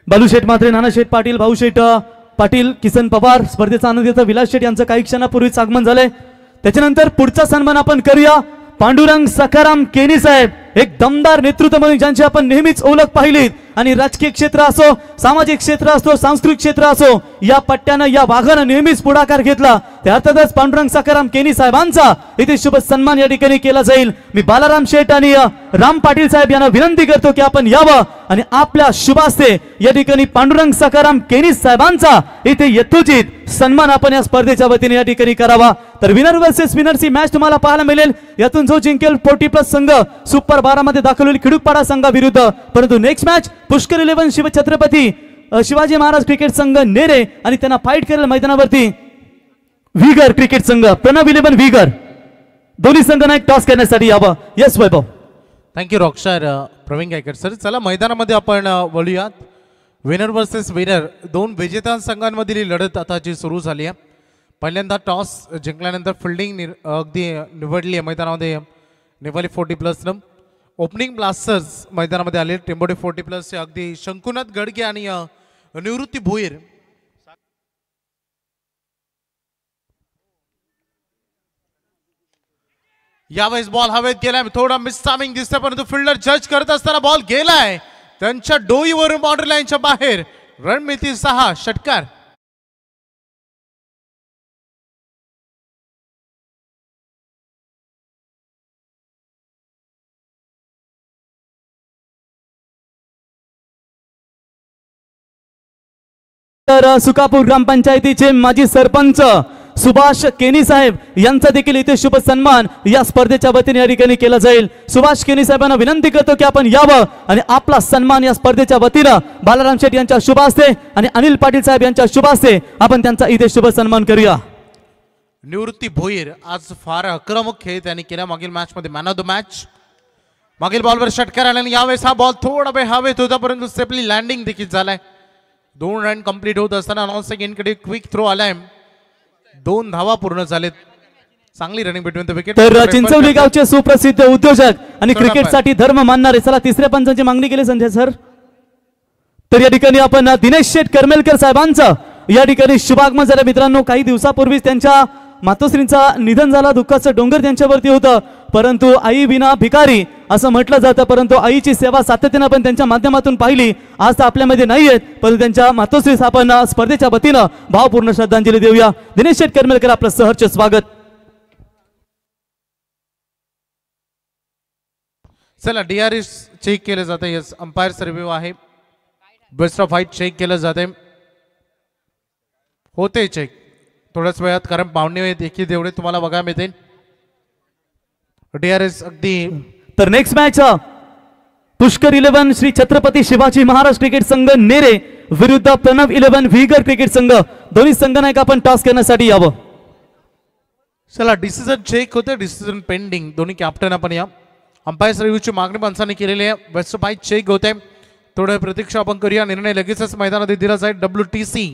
बालूशेठ मात्रे, नानाशेठ पाटील, भाऊशेठ पाटील, किसन पवार, स्पर्धेचा आनंद घेता विलास शेठ यांचं काही क्षणापूर्वीच आगमन झालंय. त्याच्यानंतर पुढचा सन्मान आपण करूया पांडुरंग सखाराम केनी साहेब, एक दमदार नेतृत्व म्हणून ज्यांची आपण नेहमीच ओळख पाहिली आणि राजकीय क्षेत्र असो, सामाजिक क्षेत्र असो, सांस्कृतिक क्षेत्र असो, या पट्ट्यानं या वाघानं नेहमीच पुढाकार घेतला. त्या अर्थातच पांडुरंग सखाराम केनी साहेबांचा इथे शुभ सन्मान या ठिकाणी केला जाईल. मी बालाराम शेठ आणि राम पाटील साहेब यांना विनंती करतो की आपण यावं आणि आपल्या शुभ हस्ते या ठिकाणी पांडुरंग सखाराम केनी साहेबांचा इथे यथोचित सन्मान आपण या स्पर्धेच्या वतीने या ठिकाणी करावा. तर विनर वर्सेस विनरची मॅच तुम्हाला पाहायला मिळेल. यातून जो जिंकेल 40+ संघ सुपर 12 मध्ये दाखल होईल खिडूकपाडा संघाविरुद्ध. परंतु next match Pushkar 11 Shivchhatrapati Shivaji Maharaj cricket संघ नेरे आणि त्यांना फाईट करेल मैदानावरती विगर क्रिकेट संघ प्रणव 11 विगर. दोन्ही संघांना एक टॉस करण्यासाठी यावं. Yes Vaibhav. Thank you rockstar Praveen Gaikar sir. चला मैदानामध्ये आपण वळूयात. विनर वर्सेस विनर दोन विजेता संघांमधील लढत आता जी सुरू झाली आहे. पहिल्यांदा टॉस जिंकल्यानंतर फिल्डिंग अगदी निवडली आहे मैदानामध्ये नेवाली 40+ ओपनिंग ब्लास्टर्स मैदानामध्ये आले. टेंबोडे 40+ अगदी शंकुनाथ गडगे आणि निवृत्ती भोईर. यावेळेस बॉल हवेत गेलाय, थोडा मिस टायमिंग दिसतंय परंतु फिल्डर जज करत असताना बॉल गेलाय त्यांच्या डोईवरून बाउंड्री लाईनच्या बाहेर. रणमिती 6 षटकार. तर सुकापूर ग्रामपंचायतीचे माजी सरपंच सुभाष केनी साहेब यांचा देखील इथे शुभ सन्मान या स्पर्धेच्या वतीने या ठिकाणी केला जाईल. सुभाष केनी साहेबांना विनंती करतो की आपण यावं आणि आपला सन्मान या स्पर्धेच्या वतीनं बालाराम शेठ यांच्या शुभ हस्ते आणि अनिल पाटील साहेब यांच्या शुभ हस्ते आपण त्यांचा इथे शुभ सन्मान करूया. निवृत्ती भोईर आज फार आक्रमक खेळ त्यांनी केला मागील मॅच मध्ये. Man of the match. मागील बॉलवर षटकार आला आणि यावेळेस हा बॉल थोडा वेळ हवेत होता परंतु सेफली लँडिंग देखील झालाय. 2 रन कंप्लीट होत असताना नॉन सेकंडकडे क्विक थ्रो आलाय. 2 धावा पूर्ण झालेत. चांगली रनिंग बिटवीन द विकेट. तर चिंचवली गावचे सुप्रसिद्ध उद्योजक आणि क्रिकेटसाठी धर्म मानणारे चला तिसऱ्या पंचांची मागणी केली संजय सर. तर या ठिकाणी आपण दिनेश शेठ करमेलकर साहेबांचं या ठिकाणी शुभागमन झालं. मित्रांनो काही दिवसापूर्वीच त्यांच्या मातोश्रींचा निधन झाला. दुःखाचं डोंगर त्यांच्यावरती होतं परंतु आई विना भिकारी असं म्हटलं जातं परंतु आईची सेवा सातत्याने आपण त्यांच्या माध्यमातून पाहिली. आज तर आपल्यामध्ये नाही आहेत परंतु त्यांच्या मातोश्रीस आपण स्पर्धेच्या वतीनं भावपूर्ण श्रद्धांजली देऊया. दिनेश शेठ करमेलकर आपलं सहर्ष स्वागत. चला DRS चेक केलं जातं. यस अंपायर रिव्ह्यू आहे. बेस्ट ऑफ फाईट चेक केलं जाते. होते चेक थोड्याच वेळात कारण पाहुणे देखील तेवढे तुम्हाला बघायला मिळतील. DRS अगदी. तर next match Pushkar 11 Shri Chhatrapati Shivaji Maharaj cricket संघ नेरे विरुद्ध प्रणव 11 विगर क्रिकेट संघ. दोन्ही संघांना एक आपण टॉस करण्यासाठी यावं. चला डिसिजन चेक होते. Decision pending. दोन्ही कॅप्टन आपण या. अंपायर रिव्ह्यूची मागणी माणसाने केलेली आहे. बेस्ट ऑफ फाईट चेक होते. थोडं प्रतीक्षा आपण करूया. निर्णय लगेचच मैदानात दिला जाईल. WTC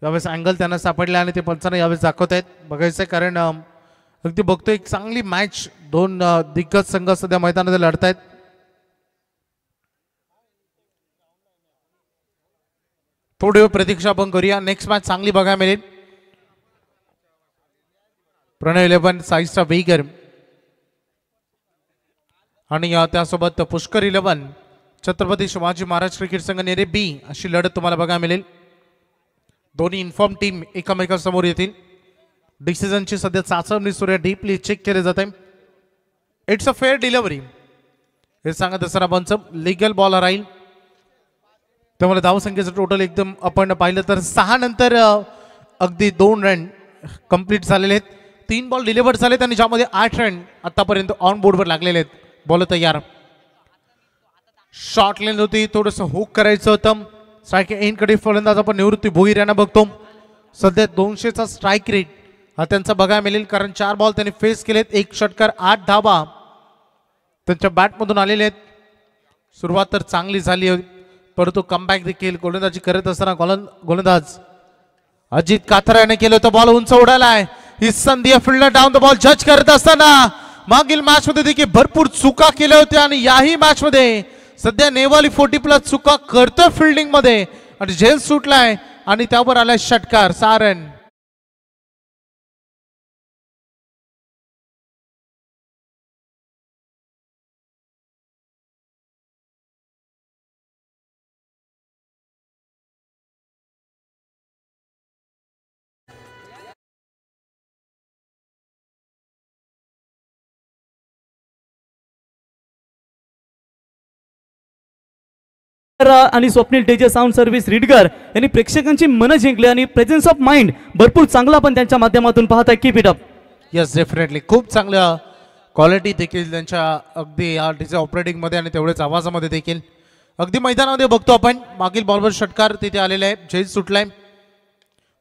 यावेळेस अँगल त्यांना सापडला आणि ते पंचांना यावेळेस दाखवत आहेत. बघायचंय कारण अगदी बघतोय एक चांगली मॅच. 2 दिग्गज संघ सध्या मैदानात लढत आहेत. थोडी वेळ प्रतीक्षा आपण करूया. नेक्स्ट मॅच चांगली बघायला मिळेल. प्रणव 11 साईस्टा वेगर आणि त्यासोबत पुष्कर 11 छत्रपती शिवाजी महाराज क्रिकेट संघ नेरे B अशी लढत तुम्हाला बघायला मिळेल. दोन्ही इन्फॉर्म टीम एकमेकांसमोर येतील. डिसिजनची सध्या चाचणी सुरू आहे. डीपली चेक केले जाते. इट्स अ फेअर डिलिव्हरी हे सांगत असताना पंच लिगल बॉल राहील. त्यामुळे धावसंख्येचं टोटल एकदम आपण पाहिलं तर 6 नंतर अगदी 2 रन कंप्लीट झालेले आहेत. 3 बॉल डिलिव्हर झालेत आणि ज्यामध्ये 8 रन आतापर्यंत ऑन बोर्डवर लागलेले आहेत. बॉल तयार. शॉर्ट लेन होती. थोडंसं हुक करायचं होतं. स्ट्राईक एंडकडे फलंदाज आपण निवृत्ती भोईर यांना बघतो. सध्या 200चा स्ट्राईक रेट हा त्यांचा बघायला मिळेल कारण 4 बॉल त्यांनी फेस केलेत. 1 षटकार 8 धावा त्यांच्या बॅटमधून आलेले आहेत. सुरुवात तर चांगली झाली परंतु कमबॅक देखील गोलंदाजी करत असताना गोलंदाज अजित काथरा याने केलं होतं. बॉल उंच उडालाय. ही संधी फिल्डर डाऊन द बॉल जज करत असताना मागील मॅच मध्ये देखील भरपूर चुका केल्या होत्या आणि याही मॅच मध्ये सध्या नेवाली 40+ चुका करतोय फिल्डिंग मध्ये आणि झेल सुटलाय आणि त्यावर आलाय षटकार 6 रन. आणि स्वप्नील टेजे साऊंड सर्व्हिस रीडगर यांनी प्रेक्षकांची मनं जिंकली आणि प्रेझेन्स ऑफ माइंड भरपूर चांगला पण त्यांच्या माध्यमातून पाहताय. Keep it up. Yes definitely खूप चांगल्या क्वालिटी देखील त्यांच्या अगदी या डीजे ऑपरेटिंग मध्ये आणि तेवढेच आवाजामध्ये देखील अगदी मैदानामध्ये बघतो आपण. मागील बॉलवर षटकार तिथे आलेले आहे. झेल सुटलाय.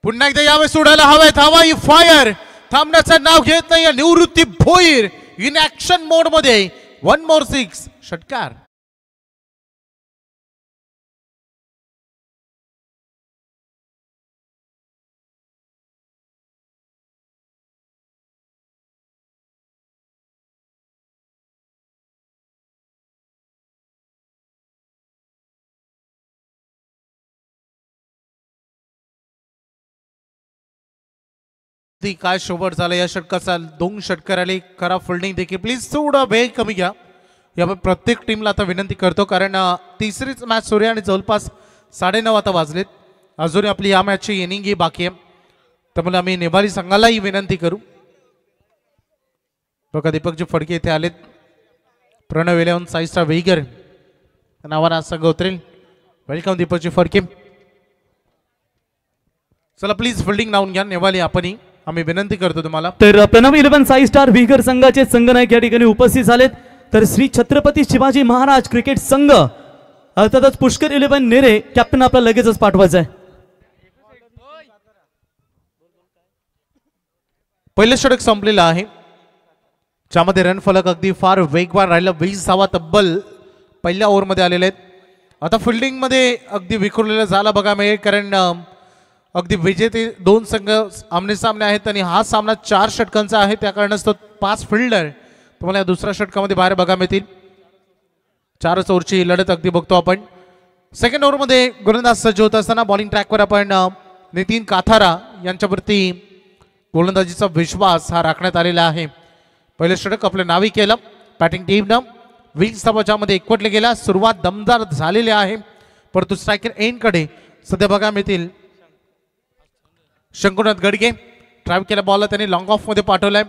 पुन्हा एकदा यावेळेस सोडायला हवाय. हवाई फायर थांबण्याचं नाव घेत नाही. निवृत्ती भोईर इन ऍक्शन मोड मध्ये 1 more 6 षटकार. काय शोभट झालं या षटकाचा. 2 षटकार आले. खरा फिल्डिंग देखील प्लीज थोडा वेळ कमी घ्या. यामुळे प्रत्येक टीमला आता विनंती करतो कारण तिसरीच मॅच सुरू आहे आणि जवळपास 9:30 आता वाजलेत. अजून आपली या मॅचची इनिंग ही बाकी आहे. त्यामुळे आम्ही नेवाली संघालाही विनंती करू. बघा दीपकजी फडके इथे आलेत. प्रणव 11 साईस्टार वेगर नावानं आज संघ उतरेल. वेलकम दीपकजी फडके. चला प्लीज फिल्डिंग लावून घ्या नेवाली आपणही. आम्ही विनंती करतो तुम्हाला. तर प्रणव 11 साई स्टार विगर संघाचे संघनायक या ठिकाणी उपस्थित झालेत. तर श्री छत्रपती शिवाजी महाराज क्रिकेट संघ अर्थातच पुष्कर 11 नेरे कॅप्टन आपला लगेचच पाठवायचा आहे. पहिलं षटक संपलेलं आहे ज्यामध्ये रन फलक अगदी फार वेगवान राहिला. 20 धावा तब्बल पहिल्या ओव्हरमध्ये आलेले आहेत. आता फिल्डिंग मध्ये अगदी विखुरलेलं झाला बघा मिळेल कारण अगदी विजेते 2 संघ आमने सामने आहेत आणि हा सामना 4 षटकांचा आहे. त्या कारणास्तव 5 फिल्डर तुम्हाला या दुसऱ्या षटकामध्ये बाहेर बघा मिळतील. 4 ओव्हरची लढत अगदी बघतो आपण. सेकंड ओव्हरमध्ये गोलंदाज सज्ज होत असताना बॉलिंग ट्रॅकवर आपण नितीन काथारा यांच्यावरती गोलंदाजीचा विश्वास हा राखण्यात आलेला आहे. पहिलं षटक आपलं नावी केलं बॅटिंग टीमनं. 20 धावा ज्यामध्ये एकवटले गेला. सुरुवात दमदार झालेली आहे परंतु स्ट्रायकर एंडकडे सध्या बघा मिळतील. शंकुनाथ गडगे ड्राईव्ह केला बॉलला त्यांनी लॉंग ऑफ मध्ये पाठवलाय.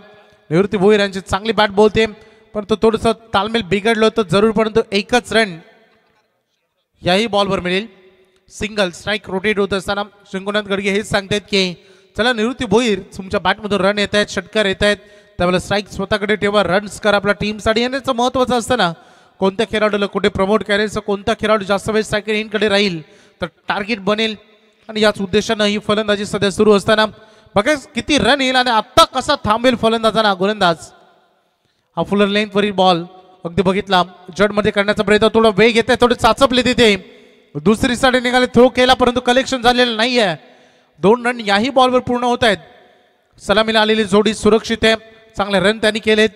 निवृत्ती भोईर यांची चांगली बॅट बोलते परंतु थोडंसं तालमेल बिघडलं होतं जरूर परंतु एकच रन याही बॉलवर मिळेल. सिंगल स्ट्राईक रोटेट होत असताना शंकुनाथ गडगे हेच सांगतायत की चला निवृत्ती भोईर तुमच्या बॅटमधून रन येत आहेत षटकार येत आहेत त्यामुळे स्ट्राईक स्वतःकडे ठेवा. रन्स करा आपल्या टीमसाठी. येण्याचं महत्त्वाचं असतं ना कोणत्या खेळाडूला कुठे प्रमोट करायचं कोणता खेळाडू जास्त वेळ स्ट्रायकर इनकडे राहील तर टार्गेट बनेल आणि याच उद्देशानं ही फलंदाजी सध्या सुरू असताना बघा किती रन येईल आणि आत्ता कसा थांबेल फलंदाजांना. गोलंदाज हा फुलर लेंथवरील बॉल अगदी बघितला जडमध्ये करण्याचा प्रयत्न. थोडा वेग येते थोडे चाचपले तिथे. दुसरी साइड निघाले थ्रो केला परंतु कलेक्शन झालेलं नाही आहे. 2 रन याही बॉलवर पूर्ण होत आहेत. सलामीला आलेली जोडी सुरक्षित आहे. चांगले रन त्यांनी केलेत.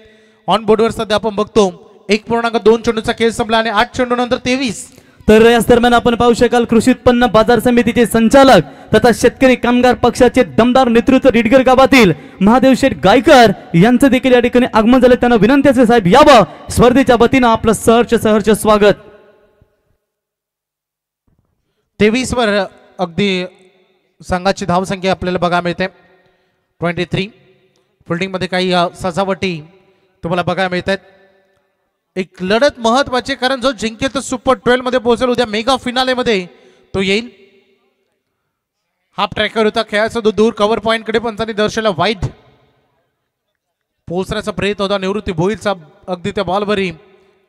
ऑन बोर्डवर सध्या आपण बघतो 1.2 चेंडूचा खेळ संपला आणि 8 चेंडू नंतर 23. तर याच दरम्यान आपण पाहू शकाल कृषी उत्पन्न बाजार समितीचे संचालक तथा शेतकरी कामगार पक्षाचे दमदार नेतृत्व रिडगर गावातील महादेव शेठ गायकर यांचं देखील या ठिकाणी आगमन झाले. त्यांना विनंती असे साहेब यावं स्पर्धेच्या वतीनं आपलं सहर्ष स्वागत. 23 वर अगदी संघाची धावसंख्या आपल्याला बघा मिळते 23. फिल्डिंग मध्ये काही सजावटी तुम्हाला बघायला मिळत आहेत. एक लढत महत्वाची कारण जो जिंकेल तो सुपर 12 मध्ये पोहोचेल. उद्या मेगा फिनाले मध्ये तो येईल. हाफ ट्रॅकर होता खेळाचा दूर कव्हर पॉइंट कडे पंचांनी दर्शवला वाईड पोहोचण्याचा प्रयत्न होता निवृत्ती भोईरचा अगदी त्या बॉलवरही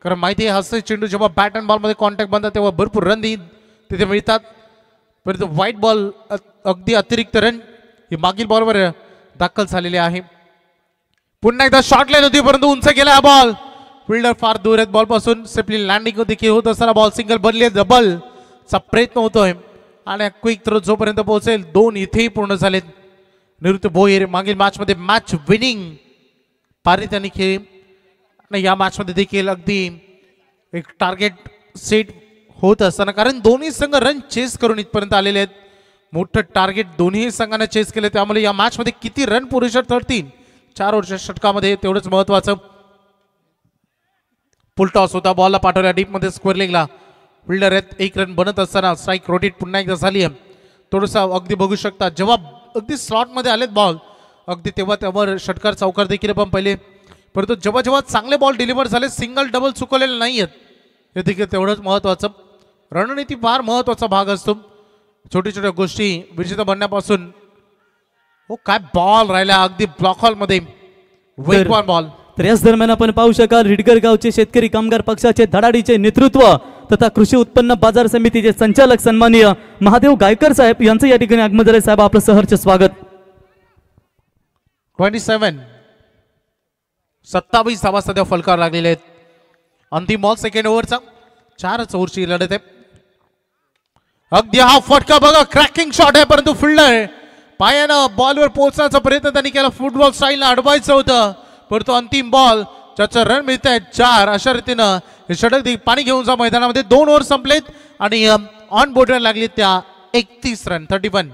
कारण माहिती आहे हस्ते चेंडू जेव्हा बॅट अँड बॉल मध्ये कॉन्टॅक्ट बनतात तेव्हा भरपूर रन तिथे मिळतात परंतु व्हाईट बॉल अगदी अतिरिक्त रन ही मागील बॉलवर दाखल झालेले आहे. पुन्हा एकदा शॉट लाईन होती परंतु उंच गेला हा बॉल. फिल्डर फार दूर आहेत बॉल पासून. सेफली लँडिंग देखील होत असताना बॉल सिंगल बनले डबल चा प्रयत्न होतोय आणि क्विक थ्रो जोपर्यंत पोहोचेल 2 इथेही पूर्ण झालेत. निवृत्ती भोईर मागील मॅच मध्ये मॅच विनिंग पारी त्यांनी खेळली नाही, या मॅचमध्ये देखील अगदी एक टार्गेट सेट होत असताना, कारण दोन्ही संघ रन चेस करून इथपर्यंत आलेले आहेत. मोठं टार्गेट दोन्ही संघांना चेस केले, त्यामुळे या मॅचमध्ये किती रन पुरेशा ठरतील 4 ओव्हरच्या षटकामध्ये तेवढंच महत्वाचं. फुल टॉस होता, बॉलला पाठवल्या डीप मध्ये स्क्वेअर लेगला. फिल्डर आहेत, 1 रन बनत असताना स्ट्राईक रोटेट पुन्हा एकदा झाली आहे. थोडंसं अगदी बघू शकता, जेव्हा अगदी स्लॉटमध्ये आलेत बॉल अगदी तेव्हा त्यावर षटकार चौकार देखील आपण पहिले, परंतु जेव्हा जेव्हा चांगले बॉल डिलिव्हर झाले, सिंगल डबल चुकवलेले नाही आहेत, हे देखील तेवढंच महत्वाचं. रणनीती फार महत्वाचा भाग असतो. छोटी छोट्या गोष्टी विजेता बनण्यापासून. हो, काय बॉल राहिला अगदी ब्लॉक हॉल मध्ये, वेगवान बॉल. तर याच दरम्यान आपण पाहू शकाल रिडगर गावचे शेतकरी कामगार पक्षाचे धडाडीचे नेतृत्व तथा कृषी उत्पन्न बाजार समितीचे संचालक सन्माननीय महादेव गायकर साहेब यांचं या ठिकाणी आगमन झाले. साहेब, आपलं सहर्ष स्वागत. 27 धावा सध्या फलकावर लागलेले आहेत. अंतिम बॉल सेकंड ओव्हरचा, 4च ओव्हरची लढत आहे. अगदी हा फटका बघा, क्रॅकिंग शॉट आहे, परंतु फिल्डर पायानं बॉलवर पोहोचण्याचा प्रयत्न त्यांनी केला. फुटबॉल स्टाईलला अडवायचं होतं, परंतु अंतिम बॉल ज्याचं रन मिळत आहेत 4, अशा रीतीनं हे षटक पाणी घेऊन जा मैदानामध्ये. 2 ओव्हर संपलेत आणि ऑन बोर्डर लागली त्या 31 रन 31.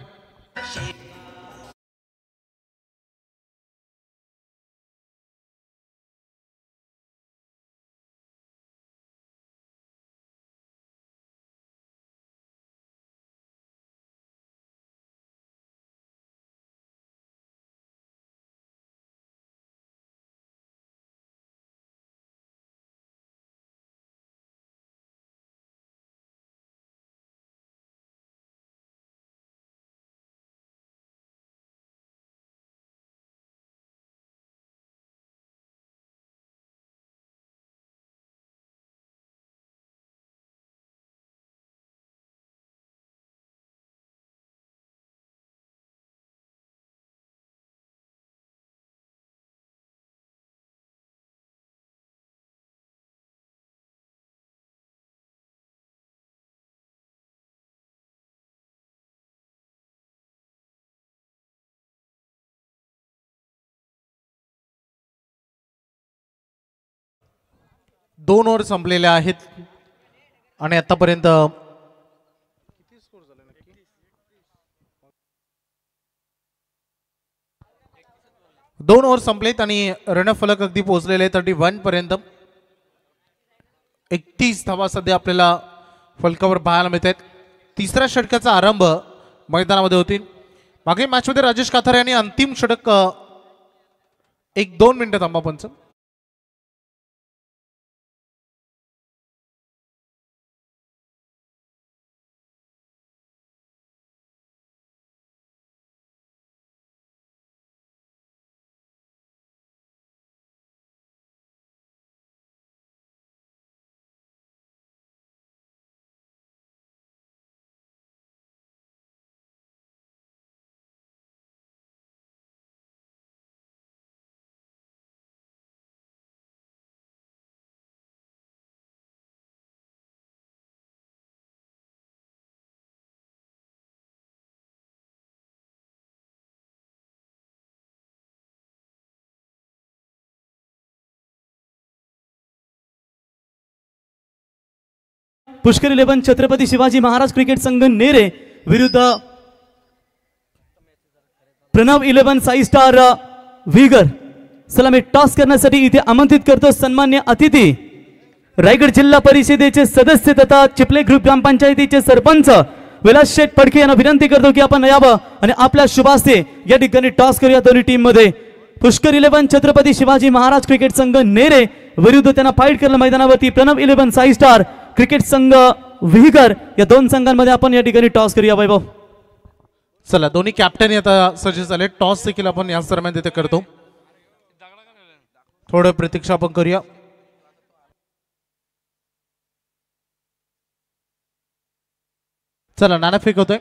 दोन ओव्हर संपलेले आहेत आणि आतापर्यंत 2 ओव्हर संपलेत आणि रणफलक अगदी पोहोचलेले आहेत 31 पर्यंत. 31 धावा सध्या आपल्याला फलकावर पाहायला मिळत आहेत. तिसऱ्या षटकाचा आरंभ मैदानामध्ये होतील. मागील मॅचमध्ये राजेश काथार यांनी अंतिम षटक 1-2 मिनिटं थांबा पंच. पुष्कर 11 छत्रपती शिवाजी महाराज क्रिकेट संघ नेरे विरुद्ध प्रणव 11 साई स्टार विगर. चला, मी टॉस करण्यासाठी इथे आमंत्रित करतो सन्मान्य अतिथी रायगड जिल्हा परिषदेचे सदस्य तथा चिपले ग्रुप ग्रामपंचायतीचे सरपंच विलास शेठ पडके यांना विनंती करतो की आपण यावं आणि आपल्या शुभास्ते या ठिकाणी टॉस करूया दोन्ही टीम मध्ये. पुष्कर 11 छत्रपती शिवाजी महाराज क्रिकेट संघ नेरे विरुद्ध त्यांना फाईट करलं मैदानावरती प्रणव 11 साई स्टार क्रिकेट संघ विहिकर. या दोन संघांमध्ये आपण या ठिकाणी टॉस करूया वैभव. चला, दोन्ही कॅप्टन आता सज्ज झाले. टॉस देखील आपण याच दरम्यान तिथे करतो. थोडं प्रतीक्षा आपण करूया. चला, नाणेफेक होतोय.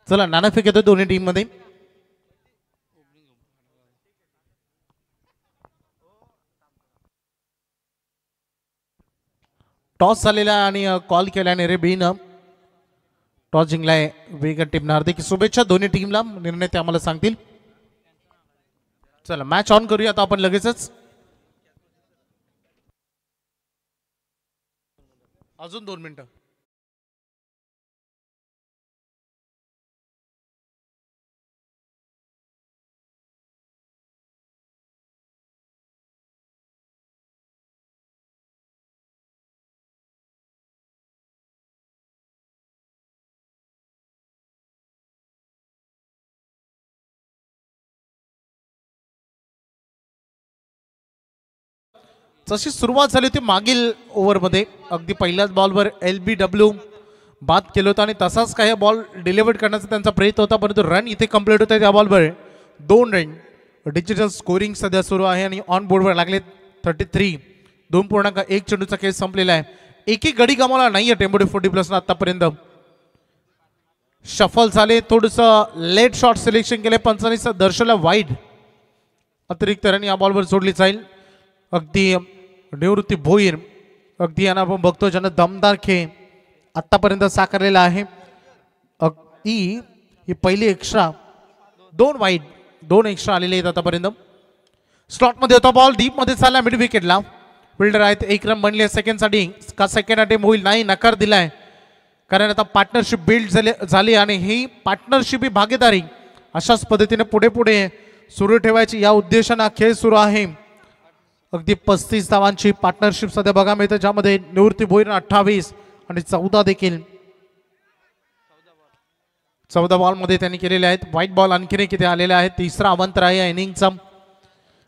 चला, नाणेफेक येतोय दोन्ही टीम मध्ये. टॉस झालेला आणि कॉल केला नेरे बीनं. टॉस जिंकलाय वेगळ टीमनं. हार्दिक शुभेच्छा दोन्ही टीमला. निर्णय ते आम्हाला सांगतील. चला मॅच ऑन करूया आता आपण लगेचच. अजून 2 मिनिटं. जशी सुरुवात झाली होती मागील ओव्हरमध्ये अगदी पहिल्याच बॉलवर LBW बाद केलं होतं आणि तसाच काही बॉल डिलिव्हर्ड करण्याचा त्यांचा प्रयत्न होता, परंतु रन इथे कंप्लीट होत आहे त्या बॉलवर 2 रन. डिजिटल स्कोरिंग सध्या सुरू आहे आणि ऑन बोर्डवर लागले 33. 2.1 चेंडूचा खेळ संपलेला आहे. एकही गडी गमावला नाहीये टेंबोडे 40+ आतापर्यंत. शफल झाले, थोडंसं लेट शॉट सिलेक्शन केले पंचांनी, दर्शनला वाईड. अतिरिक्त रन या बॉलवर सोडली जाईल. अगदी निवृत्ती भोईर अगदी यांना आपण बघतो ज्यांना दमदार खेळ आतापर्यंत साकारलेला आहे. अगदी ही पहिली एक्स्ट्रा 2 वाईड 2 एक्स्ट्रा आलेले आहेत आतापर्यंत. स्लॉटमध्ये होता बॉल, डीप मध्ये चालला मिड विकेटला. फिल्डर आहेत, 1 रन बनले सेकंडसाठी. का सेकंड अटेम्प्ट होईल? नाही, नकार दिलाय. कारण आता पार्टनरशिप बिल्ड झाली आणि ही पार्टनरशिप ही भागीदारी अशाच पद्धतीने पुढे पुढे सुरू ठेवायची या उद्देशाने खेळ सुरू आहे. अगदी 35 धावांची पार्टनरशिप सध्या बघा मिळते, ज्यामध्ये निवृत्ती भोईर 28 आणि 14 देखील 14 बॉल मध्ये त्यांनी केलेले आहेत. व्हाईट बॉल आणखीन किती आलेले आहेत. तिसरा अवंतर आहे या इनिंगचा.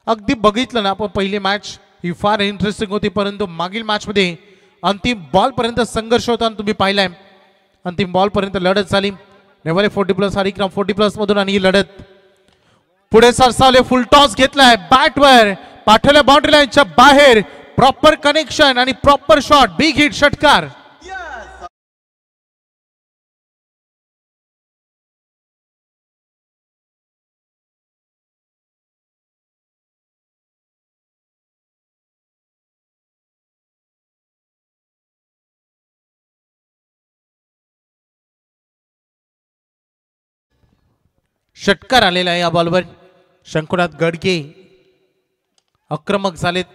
अगदी बघितलं ना आपण पहिली मॅच ही फार इंटरेस्टिंग होती, परंतु मागील मॅच मध्ये अंतिम बॉल पर्यंत संघर्ष होता आणि तुम्ही पाहिलाय अंतिम बॉल पर्यंत लढत झाली. नेवाले 40+ हरिक्रम 40+ मधून आणि ही लढत पुढे सरसावले. फुल टॉस घेतलाय बॅटवर, पाठवल्या बाउंड्री लाईनच्या बाहेर. प्रॉपर कनेक्शन आणि प्रॉपर शॉट, बिग हिट, षटकार. षटकार आलेला आहे या बॉलवर. शंकुनाथ गडगे आक्रमक झालेत.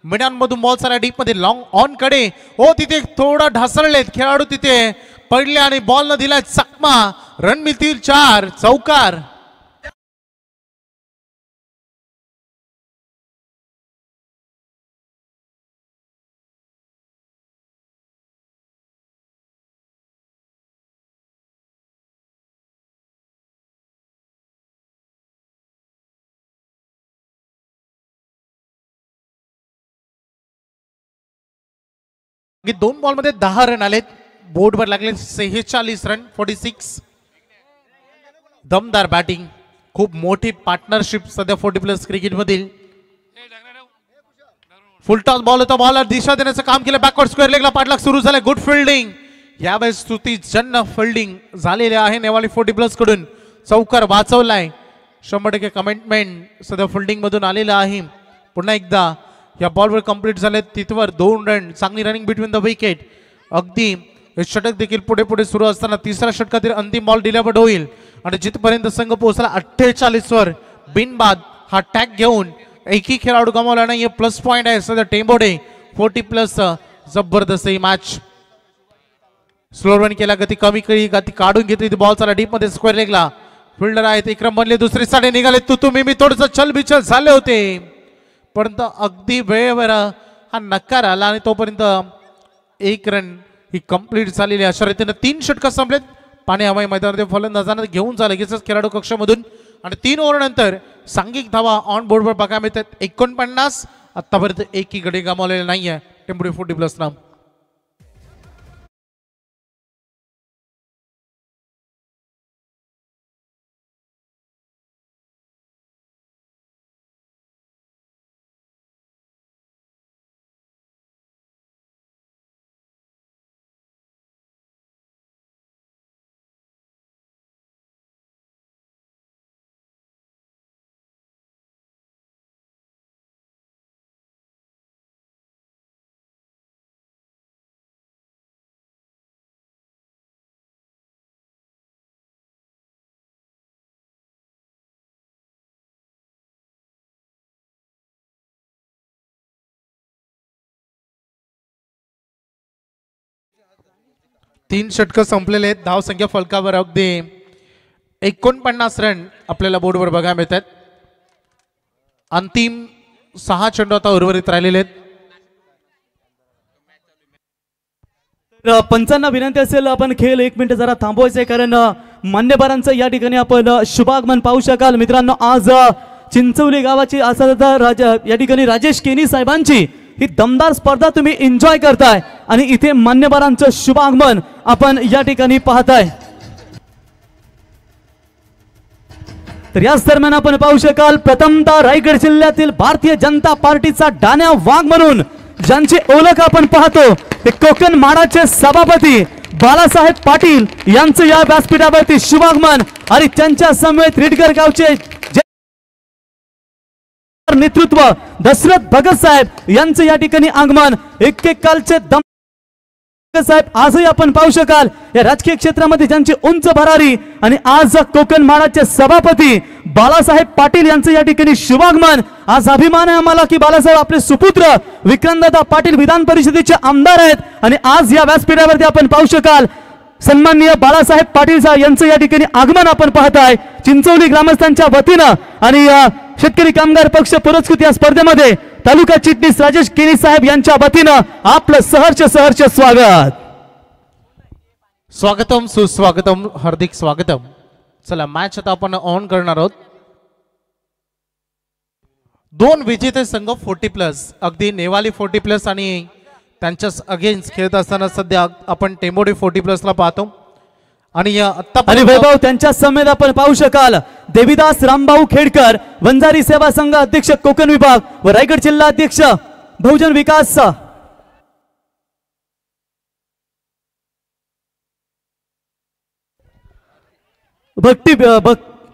मिडांमधून बॉल सारा डीप मध्ये लॉंग ऑन कडे. हो तिथे थोडा ढासळलेत खेळाडू, तिथे पडले आणि बॉल न दिला चकमा. रन मिळतील 4. चौकार. दोन बॉल मध्ये 10 रन आलेत. बोर्डवर लागले 46 रन 46. दमदार बॅटिंग, खूप मोठी पार्टनरशिप सध्या 40+ क्रिकेट मधील. फुलटॉस बॉल होता, बॉलर दिशा देण्याचं काम केलं. बॅकवर्ड स्क्वेअर लेगला पाठलाग सुरू झाले. गुड फिल्डिंग यावेळेस स्तुती जन्न फिल्डिंग झालेले आहे नेवाली 40+ कडून. चौकार वाचवलाय. 100% कमिटमेंट सध्या फिल्डिंग मधून आलेलं आहे. पुन्हा एकदा या बॉलवर कंप्लीट झाले. तिथवर 2 रन. चांगली रनिंग बिटवीन द विकेट. अगदी षटक देखील पुढे पुढे सुरू असताना तिसऱ्या षटकातील अंतिम बॉल डिलिव्हर्ड होईल आणि जिथपर्यंत संघ पोहोचला 48 वर बिनबाद हा टॅग घेऊन. एकही खेळाडू गमावला नाही. प्लस पॉइंट आहे सध्या टेंबोडे 40+. जबरदस्त ही मॅच. स्लो रन केला, गती कमी केली, गती काढून घेतली. बॉल चाला डीप मध्ये स्क्वेअर लेगला. फिल्डर आहेत, विक्रम बनले दुसरी साडे निघाले. तुम्ही मी थोडस चलबिचल झाले होते, परंतु अगदी वेळेवर हा नकार आला आणि तोपर्यंत 1 रन ही कंप्लीट झालेली. अशा रीतीने 3 षटक संपलेत. पाणी हवाई मैदानामध्ये फलंदाजांना घेऊन झालं लगेचच खेळाडू कक्षामधून आणि 3 ओव्हर नंतर सांघिक धावा ऑन बोर्डवर बघायला मिळतात 49. आतापर्यंत एकही गडी गमावलेला नाहीये टेंबुडे 40+ नाम. 3 षटकं संपलेले आहेत. धाव संख्या फलकावर अगदी 49 रन आपल्याला बोर्डवर बघायला मिळतात. अंतिम 6 चेंडू आता उर्वरित राहिलेले आहेत. तर पंचांना विनंती असेल आपण खेळ 1 मिनिट जरा थांबवायचं आहे, कारण मान्यवरांचं या ठिकाणी आपण शुभागमन पाहू शकाल. मित्रांनो, आज चिंचवली गावाची या ठिकाणी राजेश केनी साहेबांची ही दमदार स्पर्धा तुम्ही एन्जॉय करताय आणि इथे मान्यवरांचं शुभागमन आपण या ठिकाणी पाहताय. तर याच दरम्यान आपण पाहू शकाल प्रथमतः रायगड जिल्ह्यातील भारतीय जनता पार्टीचा डाण्या वाघ म्हणून ज्यांची ओळख आपण पाहतो ते कोकण माडाचे सभापती बाळासाहेब पाटील यांचं या व्यासपीठावरती शुभागमन आणि त्यांच्या समवेत रिडगर गावचे नेतृत्व दशरथ भगत साहेब यांचं या ठिकाणी आगमन. एक कालचे दम साहेब आजही आपण पाहू शकाल या राजकीय क्षेत्रामध्ये ज्यांची उंच भरारी आणि आज कोकण माडाचे सभापती बाळासाहेब पाटील यांचं या ठिकाणी शुभागमन. आज अभिमान आहे आम्हाला की बाळासाहेब आपले सुपुत्र विक्रमदादा पाटील विधान परिषदेचे आमदार आहेत आणि आज या व्यासपीठावरती आपण पाहू शकाल सन्माननीय बाळासाहेब पाटील यांचं या ठिकाणी आगमन आपण पाहताय चिंचवली ग्रामस्थांच्या वतीनं. आणि शेतकरी कामगार पक्ष पुरस्कृत या स्पर्धेमध्ये तालुका चिटणीस राजेश केनी साहेब यांच्या वतीनं आपलं सहर्ष स्वागत. स्वागतम सुस्वागतम हार्दिक स्वागतम. चला मॅच आता आपण ऑन करणार आहोत. 2 विजेते संघ 40+ अगदी नेवाली 40+ आणि त्यांच्या अगेन्स्ट खेळत असताना सध्या आपण टेंबोडी 40+ ला पाहतो. आणि वैभव त्यांच्या समेत आपण पाहू शकाल देवीदास रामभाऊ खेडकर वंजारी सेवा संघ अध्यक्ष कोकण विभाग व रायगड जिल्हा अध्यक्ष बहुजन विकास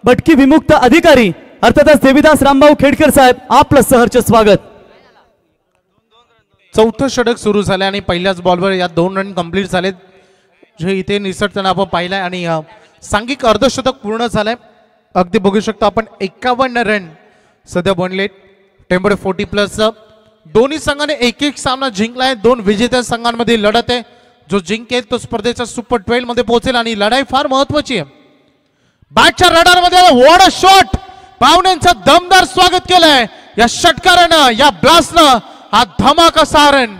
भटकी विमुक्त अधिकारी अर्थातच देवीदास रामभाऊ खेडकर साहेब आपलं सहर्ष स्वागत. चौथं षटक सुरू झालं आणि पहिल्याच बॉलवर या 2 रन कंप्लीट झालेत जे इथे निसटताना आपण पाहिलंय. आणि सांघिक अर्धशतक पूर्ण झालंय. अगदी बघू शकतो आपण 51 रन सध्या बनलेत टेंबोडे 40+. दोन्ही संघाने एक सामना जिंकलाय. 2 विजेत्या संघांमध्ये लढत आहे. जो जिंकेल तो स्पर्धेच्या सुपर 12 मध्ये पोहोचेल आणि लढाई फार महत्वाची आहे. बॅटच्या रडार मध्ये वॉट अ शॉट. पाहुण्यांचं दमदार स्वागत केलंय या षटकारानं या ब्लास्टनं. हा धमाका सारण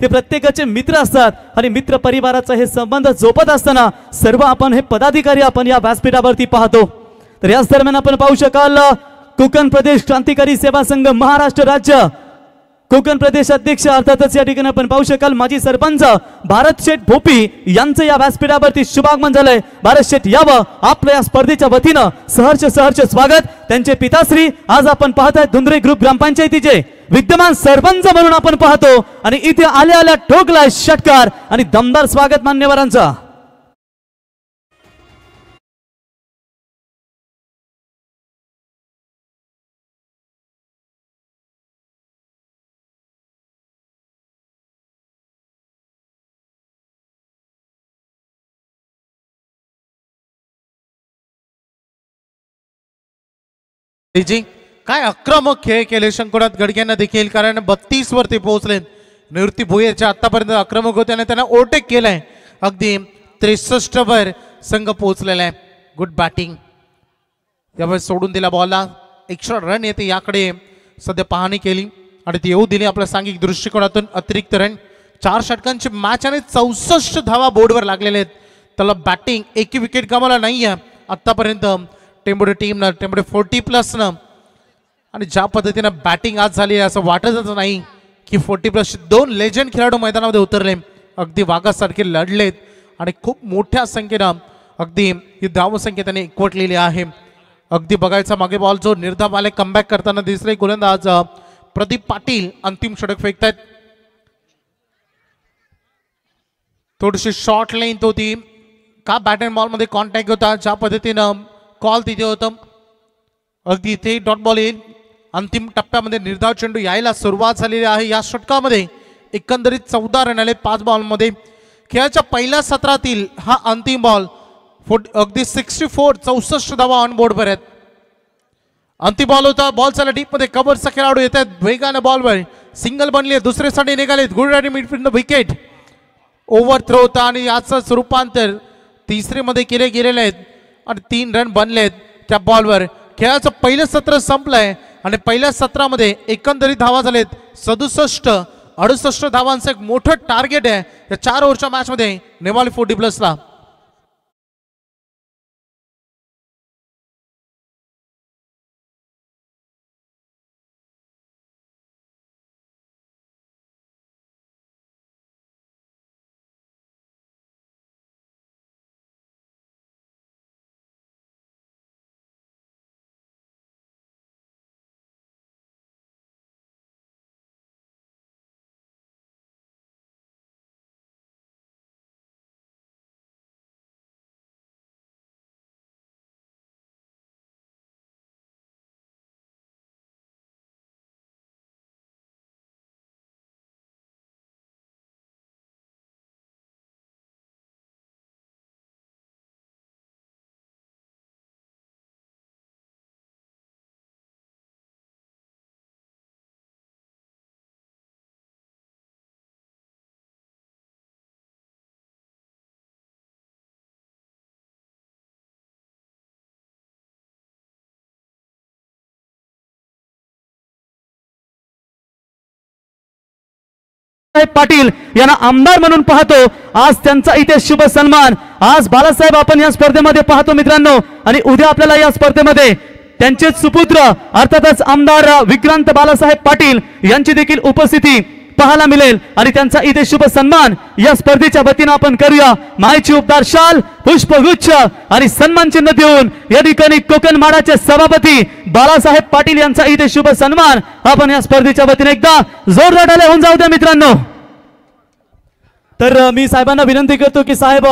ते प्रत्येकाचे मित्र असतात आणि मित्र परिवाराचा हे संबंध जोपत असताना सर्व आपण हे पदाधिकारी आपण या व्यासपीठावरती पाहतो. तर याच दरम्यान आपण पाहू शकाल कोकण प्रदेश क्रांतिकारी सेवा संघ महाराष्ट्र राज्य कोकण प्रदेश अध्यक्ष अर्थातच या ठिकाणी आपण पाहू शकाल माजी सरपंच भारत शेठ भोपी यांचं या व्यासपीठावरती शुभागमन झालंय. भारत शेठ यावं आपल्या या स्पर्धेच्या वतीनं सहर्ष स्वागत. त्यांचे पिताश्री आज आपण पाहताय धुंद्रे ग्रुप ग्रामपंचायतीचे विद्यमान सरपंच म्हणून आपण पाहतो आणि इथे आल्या ठोकलाय षटकार आणि दमदार स्वागत मान्यवरांचा. जी काय आक्रमक खेळ केले शंकरनाथ गडग्यांना देखील, कारण 32 वरती पोहोचले. निवृत्ती भुयेच्या आतापर्यंत आक्रमक होते आणि त्यांना ओव्हरटेक केलाय. अगदी 63 वर संघ पोहोचलेला आहे. Good batting. यावेळेस सोडून दिला बॉलला. एक्स्ट्रा रन येते याकडे सध्या पाहणी केली आणि ती येऊ दिली आपल्या सांघिक दृष्टिकोनातून. अतिरिक्त रन 4 षटकांची मॅच आणि 64 धावा बोर्डवर लागलेले आहेत. त्याला बॅटिंग एकही विकेट गमावला नाहीये आतापर्यंत टेंबोडे टीमनं. टेंबोडे 40+नं आणि ज्या पद्धतीनं बॅटिंग आज झाली असं वाटतच नाही की 40+ 2 लेजंड खेळाडू मैदानामध्ये उतरले. अगदी वाघासारखे लढलेत आणि खूप मोठ्या संख्येनं अगदी ही धावसंख्या त्याने एकवटलेली आहे. अगदी बघायचा मागे बॉल जो निर्धाव आले कमबॅक करताना दिसले गोलंदाज प्रदीप पाटील अंतिम षटक फेकतायत. थोडीशी शॉर्ट लेंथ होती का बॅट अँड बॉल मध्ये कॉन्टॅक्ट होता ज्या पद्धतीनं कॉल तिथे होतं. अगदी इथे डॉट बॉल येईल. अंतिम टप्प्यामध्ये निर्धाव चेंडू यायला सुरुवात झालेली आहे. या षटकामध्ये एकंदरीत 14 रन आले 5 बॉलमध्ये. खेळाच्या पहिल्या सत्रातील हा अंतिम बॉल अगदी 64 धावा ऑन बोर्ड वर आहेत. अंतिम बॉल होता. बॉल चालला डीप मध्ये कव्हरचा खेळाडू येत आहेत वेगाने बॉलवर सिंगल बनले दुसरे साठी निघालेत. Good midfield wicket overthrow होता आणि याच रूपांतर तिसरे मध्ये केले गेलेले आहेत आणि 3 रन बनलेत त्या बॉलवर. खेळाचं पहिलं सत्र संपलंय आणि पहिल्या सत्रामध्ये एकंदरीत धावा झालेत 67-68 धावांचं एक मोठं टार्गेट आहे या 4 ओव्हरच्या मॅच मध्ये नेवाली 40+ला. पाटील यांना आमदार म्हणून पाहतो. आज त्यांचा इथे शुभ सन्मान. आज बालासाहेब आपण या स्पर्धेमध्ये पाहतो मित्रांनो आणि उद्या आपल्याला या स्पर्धेमध्ये त्यांचे सुपुत्र अर्थातच आमदार विक्रांत बालासाहेब पाटील यांची देखील उपस्थिती पाहायला मिळेल आणि त्यांचा इथे शुभ सन्मान या स्पर्धेच्या वतीने आपण करूया. मायची उपदार शाल पुष्पगुच्छ आणि सन्मान चिन्ह देऊन या ठिकाणी कोकण माडाचे सभापती बालासाहेब पाटील यांचा इथे शुभ सन्मान आपण या स्पर्धेच्या वतीने एकदा जोरदार टाळ्या होऊन जाऊ द्या मित्रांनो. तर मी साहेबांना विनंती करतो की साहेब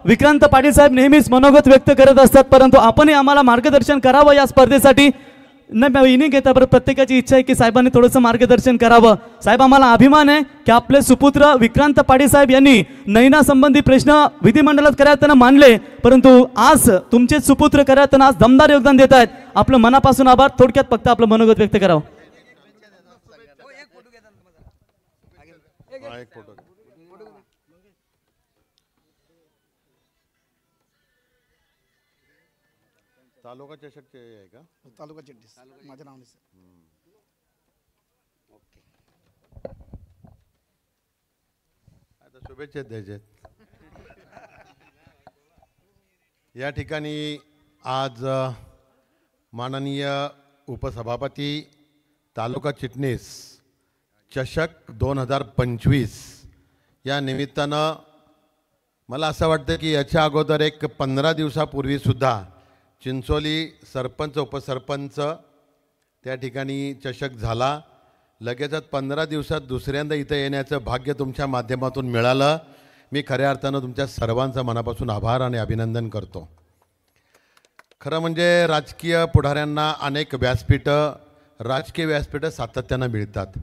विक्रांत पाटील साहेब नेहमीच मनोगत व्यक्त करत असतात परंतु आपणही आम्हाला मार्गदर्शन करावं या स्पर्धेसाठी. नाही इनिंग घेता बरं प्रत्येकाची इच्छा आहे की साहेबांनी थोडंसं मार्गदर्शन करावं. साहेब आम्हाला अभिमान आहे की आपले सुपुत्र विक्रांत पाटील साहेब यांनी नैना संबंधी प्रश्न विधिमंडळात करायला मानले परंतु आज तुमचे सुपुत्र करायला आज दमदार योगदान देत आहेत. आपलं मनापासून आभार. थोडक्यात फक्त आपलं मनोगत व्यक्त करावं. तालुका चषकचे आहे का? तालुका चिट्टीस माझ्या नावाने सर. आता शुभेच्छा द्यायचे. या ठिकाणी आज माननीय उपसभापती तालुका चिटणीस चषक 2025 या निमित्तानं मला असं वाटतं की याच्या अगोदर एक 15 दिवसापूर्वी सुद्धा चिंचोली सरपंच उपसरपंच त्या ठिकाणी चषक झाला. लगेचच 15 दिवसात दुसऱ्यांदा इथं येण्याचं भाग्य तुमच्या माध्यमातून मिळालं. मी खऱ्या अर्थानं तुमच्या सर्वांचा मनापासून आभार आणि अभिनंदन करतो. खरं म्हणजे राजकीय पुढाऱ्यांना अनेक राजकीय व्यासपीठं सातत्यानं मिळतात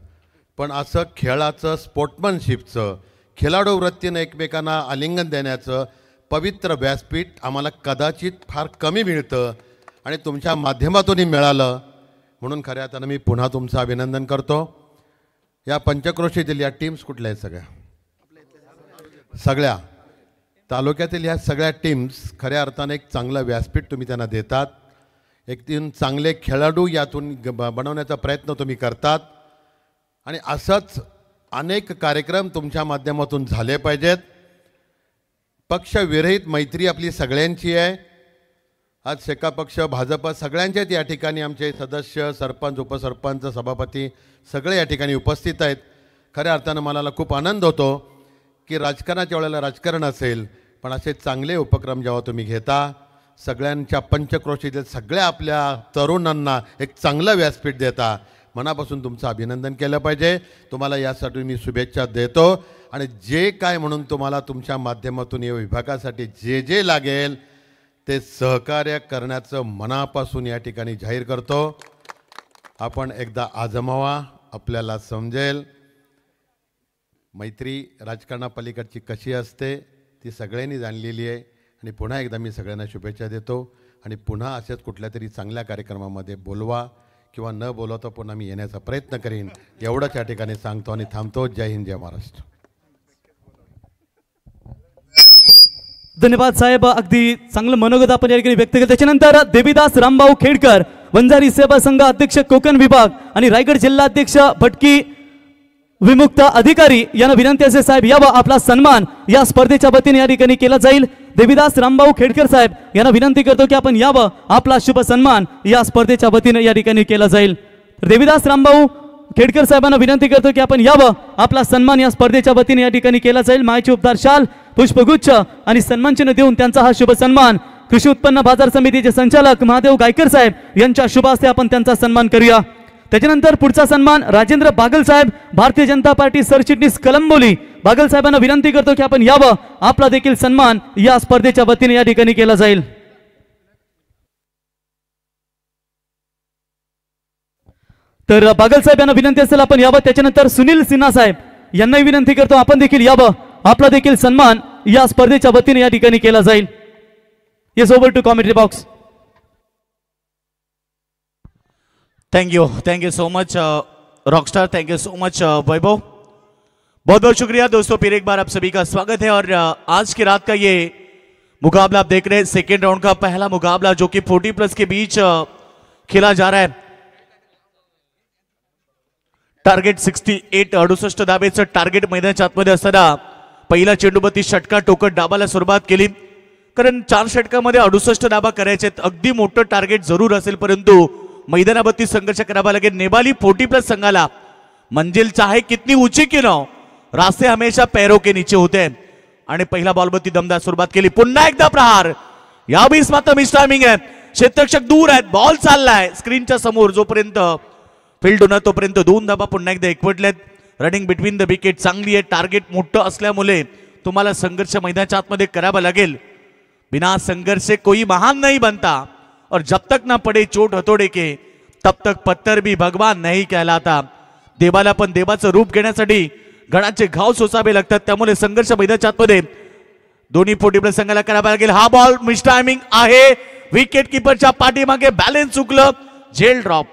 पण असं खेळाचं स्पोर्ट्समनशिपचं खेळाडू वृत्तीनं एकमेकांना आलिंगन देण्याचं पवित्र व्यासपीठ आम्हाला कदाचित फार कमी मिळतं आणि तुमच्या माध्यमातूनही मिळालं म्हणून खऱ्या अर्थानं मी पुन्हा तुमचं अभिनंदन करतो. या पंचक्रोशीतील या टीम्स कुठल्या आहेत? सगळ्या तालुक्यातील ह्या सगळ्या टीम्स खऱ्या अर्थानं एक चांगलं व्यासपीठ तुम्ही त्यांना देतात. एक तीन चांगले खेळाडू यातून बनवण्याचा प्रयत्न तुम्ही करतात आणि असंच अनेक कार्यक्रम तुमच्या माध्यमातून झाले पाहिजेत. पक्षविरहित मैत्री आपली सगळ्यांची आहे. आज शेका पक्ष भाजप सगळ्यांचेच या ठिकाणी आमचे सदस्य सरपंच उपसरपंच सभापती सगळे या ठिकाणी उपस्थित आहेत. खऱ्या अर्थानं मला खूप आनंद होतो की राजकारणाच्या वेळेला राजकारण असेल पण असे चांगले उपक्रम जेव्हा तुम्ही घेता, सगळ्यांच्या पंचक्रोशीतील सगळ्या आपल्या तरुणांना एक चांगलं व्यासपीठ देता, मनापासून तुमचं अभिनंदन केलं पाहिजे. तुम्हाला यासाठी मी शुभेच्छा देतो. आणि जे काय म्हणून तुम्हाला तुमच्या माध्यमातून या विभागासाठी जे जे लागेल ते सहकार्य करण्याचं मनापासून या ठिकाणी जाहीर करतो. आपण एकदा आजमावा, आपल्याला समजेल मैत्री राजकारणापलीकडची कशी असते ती सगळ्यांनी जाणलेली आहे. आणि पुन्हा एकदा मी सगळ्यांना शुभेच्छा देतो. आणि पुन्हा असेच कुठल्या तरी चांगल्या कार्यक्रमामध्ये बोलवा किंवा न बोलवता पुन्हा मी येण्याचा प्रयत्न करीन. एवढंच या ठिकाणी सांगतो आणि थांबतो. जय हिंद, जय महाराष्ट्र. धन्यवाद साहेब, अगदी चांगलं मनोगत आपण या ठिकाणी व्यक्त केलं. त्याच्यानंतर देवीदास रामभाऊ खेडकर, वंजारी सेवा संघ अध्यक्ष कोकण विभाग आणि रायगड जिल्हा अध्यक्ष भटकी विमुक्त अधिकारी यांना विनंती असे साहेब यावं, आपला सन्मान या स्पर्धेच्या वतीने या ठिकाणी केला जाईल. देवीदास रामभाऊ खेडकर साहेब यांना विनंती करतो की आपण यावं, आपला शुभ सन्मान या स्पर्धेच्या वतीने या ठिकाणी केला जाईल. देवीदास रामभाऊ खेडकर साहेबांना विनंती करतो की आपण यावं, आपला सन्मान या स्पर्धेच्या वतीने या ठिकाणी केला जाईल. मायची उपदार शाल, पुष्पगुच्छ आणि सन्मानचिन्ह देऊन त्यांचा हा शुभ सन्मान कृषी उत्पन्न बाजार समितीचे संचालक महादेव गायकर साहेब यांच्या शुभ हस्ते आपण त्यांचा सन्मान करूया. त्याच्यानंतर पुढचा सन्मान राजेंद्र बागल साहेब, भारतीय जनता पार्टी सरचिटणीस कलंबोली. बागल साहेबांना विनंती करतो की आपण यावं, आपला देखील सन्मान या स्पर्धेच्या वतीने या ठिकाणी केला जाईल. तर बागल साहेब यांना विनंती असेल आपण यावं. त्याच्यानंतर सुनील सिन्हा साहेब यांनाही विनंती करतो आपण देखील यावं, आपला देखील सन्मान या स्पर्धेच्या वतीने या ठिकाणी केला जाईल. Yes, over to commentary box. Thank you so much rockstar, thank you so much Vaibhav. बहुत बहुत शुक्रिया दोस्तों, फिर एक बार आप सभी का स्वागत है. और आज की रात का ये मुकाबला आप देख रहे हैं, सेकेंड राउंड का पहला मुकाबला जो कि 40+ के बीच खेला जा रहा है. टार्गेट 68, 68 धाबेचं टार्गेट मैदानाच्या आतमध्ये असताना पहिला चेंडूवरती षटका टोकत डाबाला सुरुवात केली. कारण 4 षटकामध्ये 68 धाबा करायचे, अगदी मोठं टार्गेट जरूर असेल, परंतु मैदानावरती संघर्ष करावा लागेल. नेबाली 40+ संघाला मंजिल चाहे कितनी ऊंची की ना, रास्ते हमेशा पैरों के नीचे होते हैं. आणि पहिला बॉलवरती दमदार सुरुवात केली. पुन्हा एकदा प्रहार, या बीस मात्र मिस टायमिंग आहे. क्षेत्ररक्षक दूर आहेत, बॉल चाललाय स्क्रीनच्या समोर, जोपर्यंत फील्ड होणार तोपर्यंत 2 धाबा पुन्हा एकदा एकवटलेत. रनिंग बिटवीन द विकेट चांगली आहे. टार्गेट मोठं असल्यामुळे तुम्हाला संघर्ष मैदानाच्या आतमध्ये करावा लागेल. बिना संघर्ष से कोई महान नहीं बनता, और जब तक ना पडे चोट हथोडे के तब तक पत्थर भी भगवान नहीं कहलाता. देवाला पण देवाचं रूप घेण्यासाठी गणाचे घाव सोसावे लागतात. त्यामुळे संघर्ष मैदानाच्या आतमध्ये दोन्ही 40+ संघाला करावा लागेल. हा बॉल मिस टायमिंग आहे. विकेट किपरच्या पाठीमागे बॅलन्स चुकलं, जेल ड्रॉप.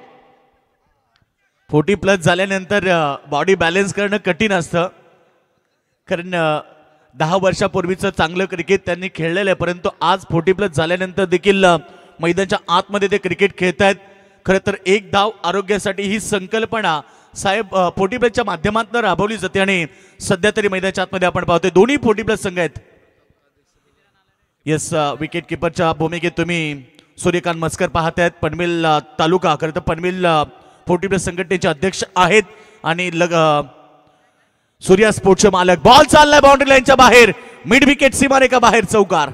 40+ झाल्यानंतर बॉडी बॅलन्स करणं कठीण असतं, कारण 10 वर्षापूर्वीचं चांगलं क्रिकेट त्यांनी खेळलेलं आहे, परंतु आज 40+ झाल्यानंतर देखील मैदानाच्या आतमध्ये ते क्रिकेट खेळत आहेत. खरं तर एक धाव आरोग्यासाठी ही संकल्पना साहेब 40+च्या माध्यमातून राबवली जाते आणि सध्या तरी मैदानाच्या आतमध्ये आपण पाहतोय दोन्ही 40+ संघ आहेत. येस, विकेट किपरच्या भूमिकेत तुम्ही सूर्यकांत मस्कर पाहत आहेत. पनवेल तालुका, खरं तर पनवेल 40+ संघटनेचे अध्यक्ष आहेत आणि सूर्या स्पोर्ट्सचे मालक. बॉल चाललाय बाउंड्री लाईनच्या बाहेर, मिड विकेट सीमारेखा बाहेर, चौकार.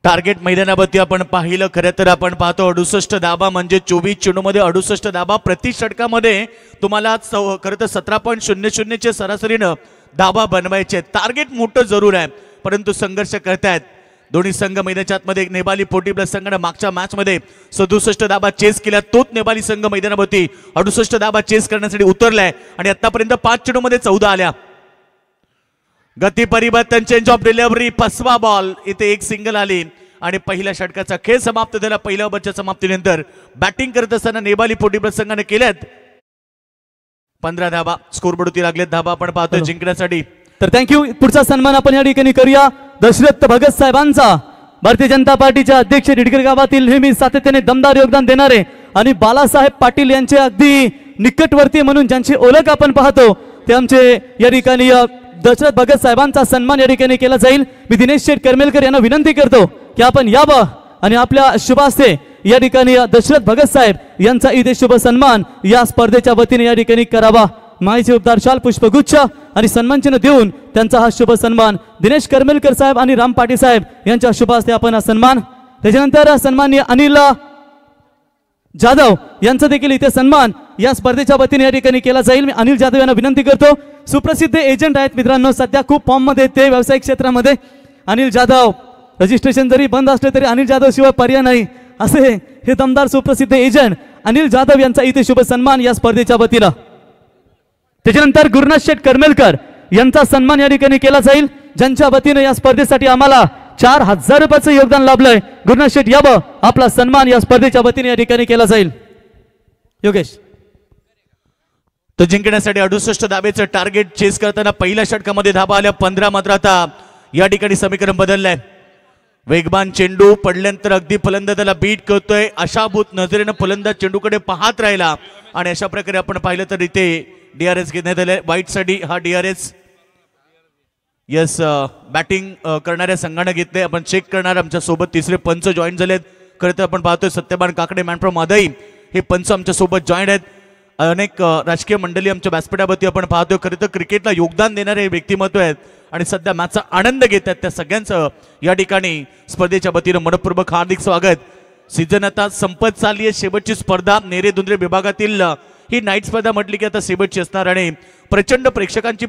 टार्गेट मैदानावरती आपण पाहिलं, खरं तर आपण पाहतो 68 धाबा म्हणजे 24 चेंडूमध्ये 68 धाबा. प्रति षटकामध्ये तुम्हाला खरं तर 17.00चे सरासरीनं धाबा बनवायचे. टार्गेट मोठं जरूर आहे, परंतु संघर्ष करतायत दोन्ही संघ मैदानाच्या आतमध्ये. नेबाली 40+ संघानं मागच्या मॅचमध्ये 67 धाबा चेस केल्या. तोच नेबाली संघ मैदानावरती 68 धाबा चेस करण्यासाठी उतरलाय आणि आतापर्यंत 5 चेंडूमध्ये 14 आल्या. गती परिवर्तन, चेंज ऑफ डिलिव्हरी, 5वा बॉल, इथे एक सिंगल आली आणि पहिल्या षटकाचा खेळ समाप्त झाला. पहिल्या ओव्हरच्या समाप्तीनंतर बॅटिंग करत असताना नेबाली 40+ संघाने केल्यात 15 धाबा. स्कोरबोर्डवरती लागलेत धाबा आपण पाहतोय जिंकण्यासाठी. तर थँक्यू. पुढचा सन्मान आपण या ठिकाणी करूया दशरथ भगत साहेबांचा, भारतीय जनता पार्टीचे अध्यक्ष, रिडगर गावातील नेहमी सातत्याने दमदार योगदान देणारे आणि बालासाहेब पाटील यांचे अगदी निकटवर्ती म्हणून ज्यांची ओळख आपण पाहतो ते आमचे या ठिकाणी दशरथ भगत साहेबांचा सन्मान या ठिकाणी केला जाईल। मी दिनेश शेठ करमेलकर यांना विनंती करतो की आपण यावं आणि आपल्या शुभ हस्ते या ठिकाणी दशरथ भगत साहेब यांचा इथे शुभ सन्मान या स्पर्धेच्या वतीने या ठिकाणी करावा। माईचे उपदार शाल पुष्पगुच्छ आणि सन्मानचिन्ह देऊन त्यांचा हा शुभ सन्मान दिनेश करमेलकर साहेब आणि राम पाटील साहेब यांच्या शुभ हस्ते आपण हा सन्मान। त्याच्यानंतर सन्माननीय अनिल जाधव यांचा देखील इथे सन्मान या स्पर्धेच्या वतीने या ठिकाणी केला जाईल। मी अनिल जाधव यांना विनंती करतो, सुप्रसिद्ध एजंट आहेत मित्रांनो, सध्या खूप फॉर्म मध्ये ते व्यावसायिक क्षेत्रामध्ये। अनिल जाधव रजिस्ट्रेशन जरी बंद असले तरी अनिल जाधव शिवाय पर्याय नाही असे हे दमदार सुप्रसिद्ध एजंट अनिल जाधव यांचा इथे शुभ सन्मान या स्पर्धेच्या वतीनं। त्याच्यानंतर गुरुनाथ शेठ करमेलकर यांचा सन्मान या ठिकाणी केला जाईल, ज्यांच्या वतीने या स्पर्धेसाठी आम्हाला 4000 रुपयाचं योगदान लाभलंय। गुरुनाथ शेठ यावं, आपला सन्मान या स्पर्धेच्या वतीने या ठिकाणी केला जाईल। योगेश तो जिंकण्यासाठी 68 धाबेचं टार्गेट चेस करताना पहिल्या षटकामध्ये धाबा आल्या 15, मात्र आता या ठिकाणी समीकरण बदललंय। वेगवान चेंडू पडल्यानंतर अगदी फलंदाजाला बीट करतोय, आशाभूत नजरेनं फलंदाज चेंडूकडे पाहत राहिला आणि अशा प्रकारे आपण पाहिलं तर इथे डीआरएस घेण्यात आले। वाईट साठी हा डीआरएस यस बॅटिंग करणाऱ्या संघाने घेतले। आपण चेक करणार, आमच्या सोबत तिसरे पंच जॉईन झालेत। खरं तर आपण पाहतोय सत्यपान काकडे मॅन फ्रॉम मादई हे पंच आमच्या सोबत जॉईन आहेत। अनेक राजकीय मंडळी आमच्या व्यासपीठावरती आपण पाहतोय। खरं तर क्रिकेटला योगदान देणारे व्यक्तिमत्व आहेत आणि सध्या मॅचचा आनंद घेत आहेत, त्या सगळ्यांचं या ठिकाणी स्पर्धेच्या वतीनं मनपूर्वक हार्दिक स्वागत। सीझन आता संपत चालली आहे, शेवटची स्पर्धा नेरे दुंद्रे विभागातील ही नाईट स्पर्धा म्हटली की आता शेवटची असणार आणि प्रचंड प्रेक्षकांची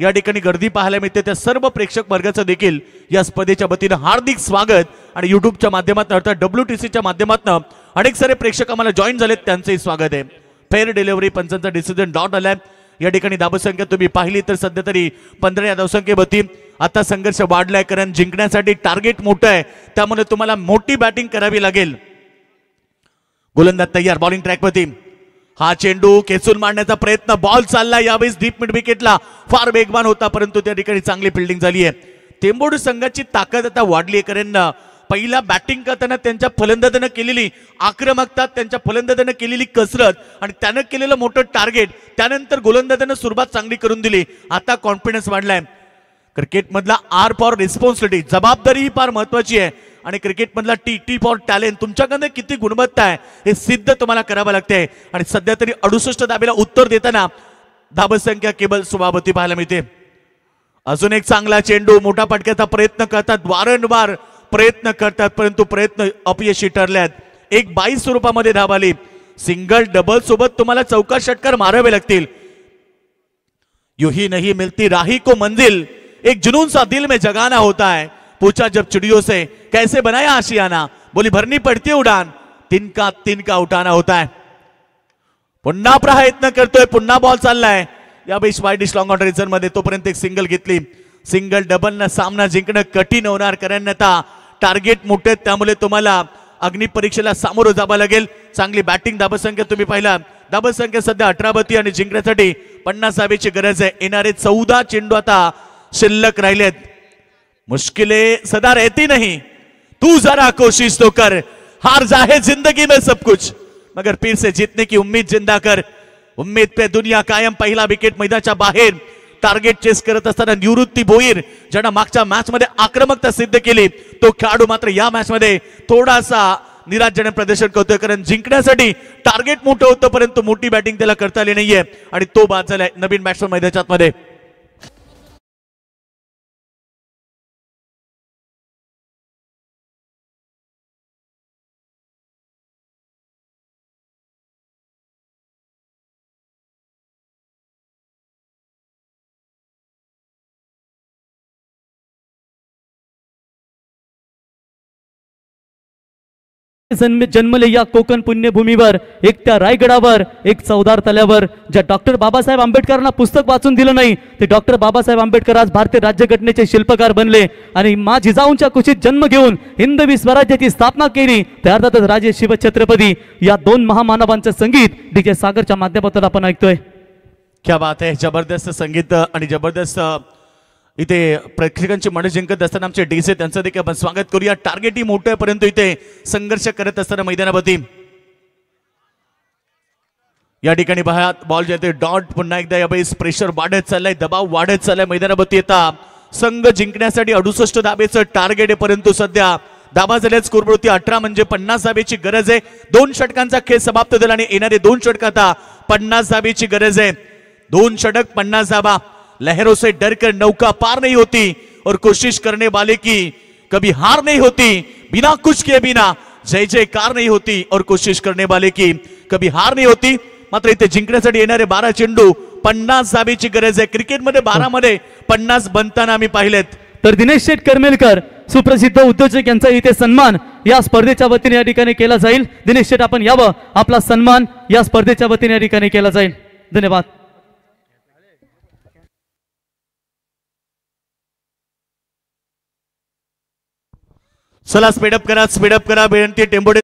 या ठिकाणी गर्दी पाहायला मिळते। त्या सर्व प्रेक्षक वर्गाचं देखील या स्पर्धेच्या वतीनं हार्दिक स्वागत आणि युट्यूबच्या माध्यमातून अर्थात WTCच्या माध्यमातून अनेक सारे प्रेक्षक आम्हाला जॉईन झालेत, त्यांचंही स्वागत आहे। फेअर डिलिव्हरी पंचांचा डिसिजन डॉट आलाय। या ठिकाणी धावसंख्या तुम्ही पाहिली तर सध्या तरी 15 या धावसंख्येवरती आता संघर्ष वाढलाय, कारण जिंकण्यासाठी टार्गेट मोठं आहे, त्यामुळे तुम्हाला मोठी बॅटिंग करावी लागेल। गोलंदाज तयार, बॉलिंग ट्रॅकवरती हा चेंडू खेचून मारण्याचा प्रयत्न, बॉल चाललाय यावेळेस डीप मिड विकेटला, फार वेगवान होता परंतु त्या ठिकाणी चांगली फिल्डिंग झाली आहे। टेंबोड संघाची ताकद आता वाढली आहे, कारण पहिला बॅटिंग करताना त्यांच्या फलंदाजानं केलेली आक्रमकता, त्यांच्या फलंदाजानं केलेली कसरत आणि त्यानं केलेलं मोठं टार्गेट, त्यानंतर गोलंदाजानं सुरुवात चांगली करून दिली, आता कॉन्फिडन्स वाढलाय। क्रिकेटमधला आर फॉर रिस्पॉन्सिबिलिटी, जबाबदारी ही फार महत्वाची आहे आणि क्रिकेटमधला टी फॉर टॅलेंट, तुमच्याकडे किती गुणवत्ता आहे हे सिद्ध तुम्हाला करावं लागते आणि सध्या तरी 68 धाबेला उत्तर देताना धाबसंख्या केवळ 16 पाहायला मिळते। अजून एक चांगला चेंडू, मोठा फटक्याचा प्रयत्न करतात, वारंवार प्रयत्न करतात परंतु प्रयत्न अपयशी ठरल्यात। एक 22 स्वरूपामध्ये धाव आली, सिंगल डबल सोबत तुम्हाला चौकार षटकार मारावे लागतील। यू ही नहीं मिलती राही को मंजिल, एक जुनून सा दिल में जगाना होता है, पूछा जब चिड़ियों से कैसे बनाया आशियाना, बोली भरनी पड़ती है उड़ान, तिनका उठाना होता है। पुन्हा प्रयत्न करतोय, पुन्हा बॉल चाललाय, यावेळी वाईडिश लॉंग ऑन रेझर मध्ये तोपर्यंत एक सिंगल घेतली। सिंगल डबल न सामना जिंकणं कठीण होणार, कारण आता टार्गेट मोठे, त्यामुळे तुम्हाला अग्निपरीक्षेला सामोरं जावं लागेल। चांगली बॅटिंग, धाबसंख्या तुम्ही पाहिला, धाबसंख्या सध्या 18 आणि जिंकण्यासाठी 50 धावेची गरज आहे। येणारे 14 चेंडू आता शिल्लक राहिलेत। मुश्किलें सदा रहती नहीं, तू जरा कोशिश तो कर, हार जाए जिंदगी में सब कुछ मगर फिर से जीतने की उम्मीद जिंदा कर, उम्मीद पे दुनिया कायम। पहिला विकेट मैदानाच्या बाहेर, टार्गेट चेस करत असताना निवृत्ती भोईर ज्यांना मागच्या मॅच मध्ये आक्रमकता सिद्ध केली, तो खेळाडू मात्र या मॅच मध्ये थोडासा निराशजनक प्रदर्शन करतोय, कारण जिंकण्यासाठी टार्गेट मोठं होतं परंतु मोठी बॅटिंग त्याला करता आली नाहीये आणि तो बाद झालाय। नवीन बॅट्समन मैदानाच्या आतमध्ये जन्मले या कोकण पुण्यभूमीवर, एक त्या रायगडावर, एक चौदार तल्यावर, ज्या डॉक्टर बाबासाहेब आंबेडकरांना पुस्तक वाचून दिलं नाही ते डॉक्टर बाबासाहेब आंबेडकर आज भारतीय राज्यघटनेचे शिल्पकार बनले आणि मा जिजाऊंच्या कुशीत जन्म घेऊन हिंदवी स्वराज्याची स्थापना केली। त्या अर्थातच राजे शिवछत्रपती या 2 महामानवांचं संगीत डीजे सागरच्या माध्यमातून आपण ऐकतोय। क्या बात आहे, जबरदस्त संगीत आणि जबरदस्त इथे प्रेक्षकांची मन जिंकत असताना आमचे डीजे त्यांचं देखील आपण स्वागत करूया। टार्गेट ही मोठं आहे परंतु इथे संघर्ष करत असताना मैदानावरती या ठिकाणी बॉल जे डॉट पुन्हा एकदा यावेळेस प्रेशर वाढत चाललाय, दबाव वाढत चाललाय मैदानावरती. येता संघ जिंकण्यासाठी 68 धाबेचं टार्गेट आहे, परंतु सध्या धाबा झाल्यात स्कोरवरती 18 म्हणजे 50 धाबेची गरज आहे. 2 षटकांचा खेळ समाप्त झाला आणि येणारे 2 षटक आता 50 धाबेची गरज है. 2 षटक 50 धाबा. लहरों से डरकर नौका पार नहीं होती और कोशिश करने वाले की कभी हार नहीं होती. बिना कुछ किए बिना जय जयकार नहीं होती और कोशिश करने वाले की कभी हार नहीं होती. मात्र इथे जिंकण्यासाठी येणारे 12 चेंडू 50 धाबेची गरज आहे. क्रिकेटमध्ये 12 मध्ये 50 बनताना आम्ही पाहिलेत. तर दिनेश शेठ करमेलकर सुप्रसिद्ध उद्योजक यांचा इथे सन्मान या स्पर्धेच्या वतीने या ठिकाणी केला जाईल. दिनेश शेठ आपण यावं, आपला सन्मान या स्पर्धेच्या वतीने या ठिकाणी केला जाईल. धन्यवाद. चला स्पीडअप करा विनंती. टेंबोडे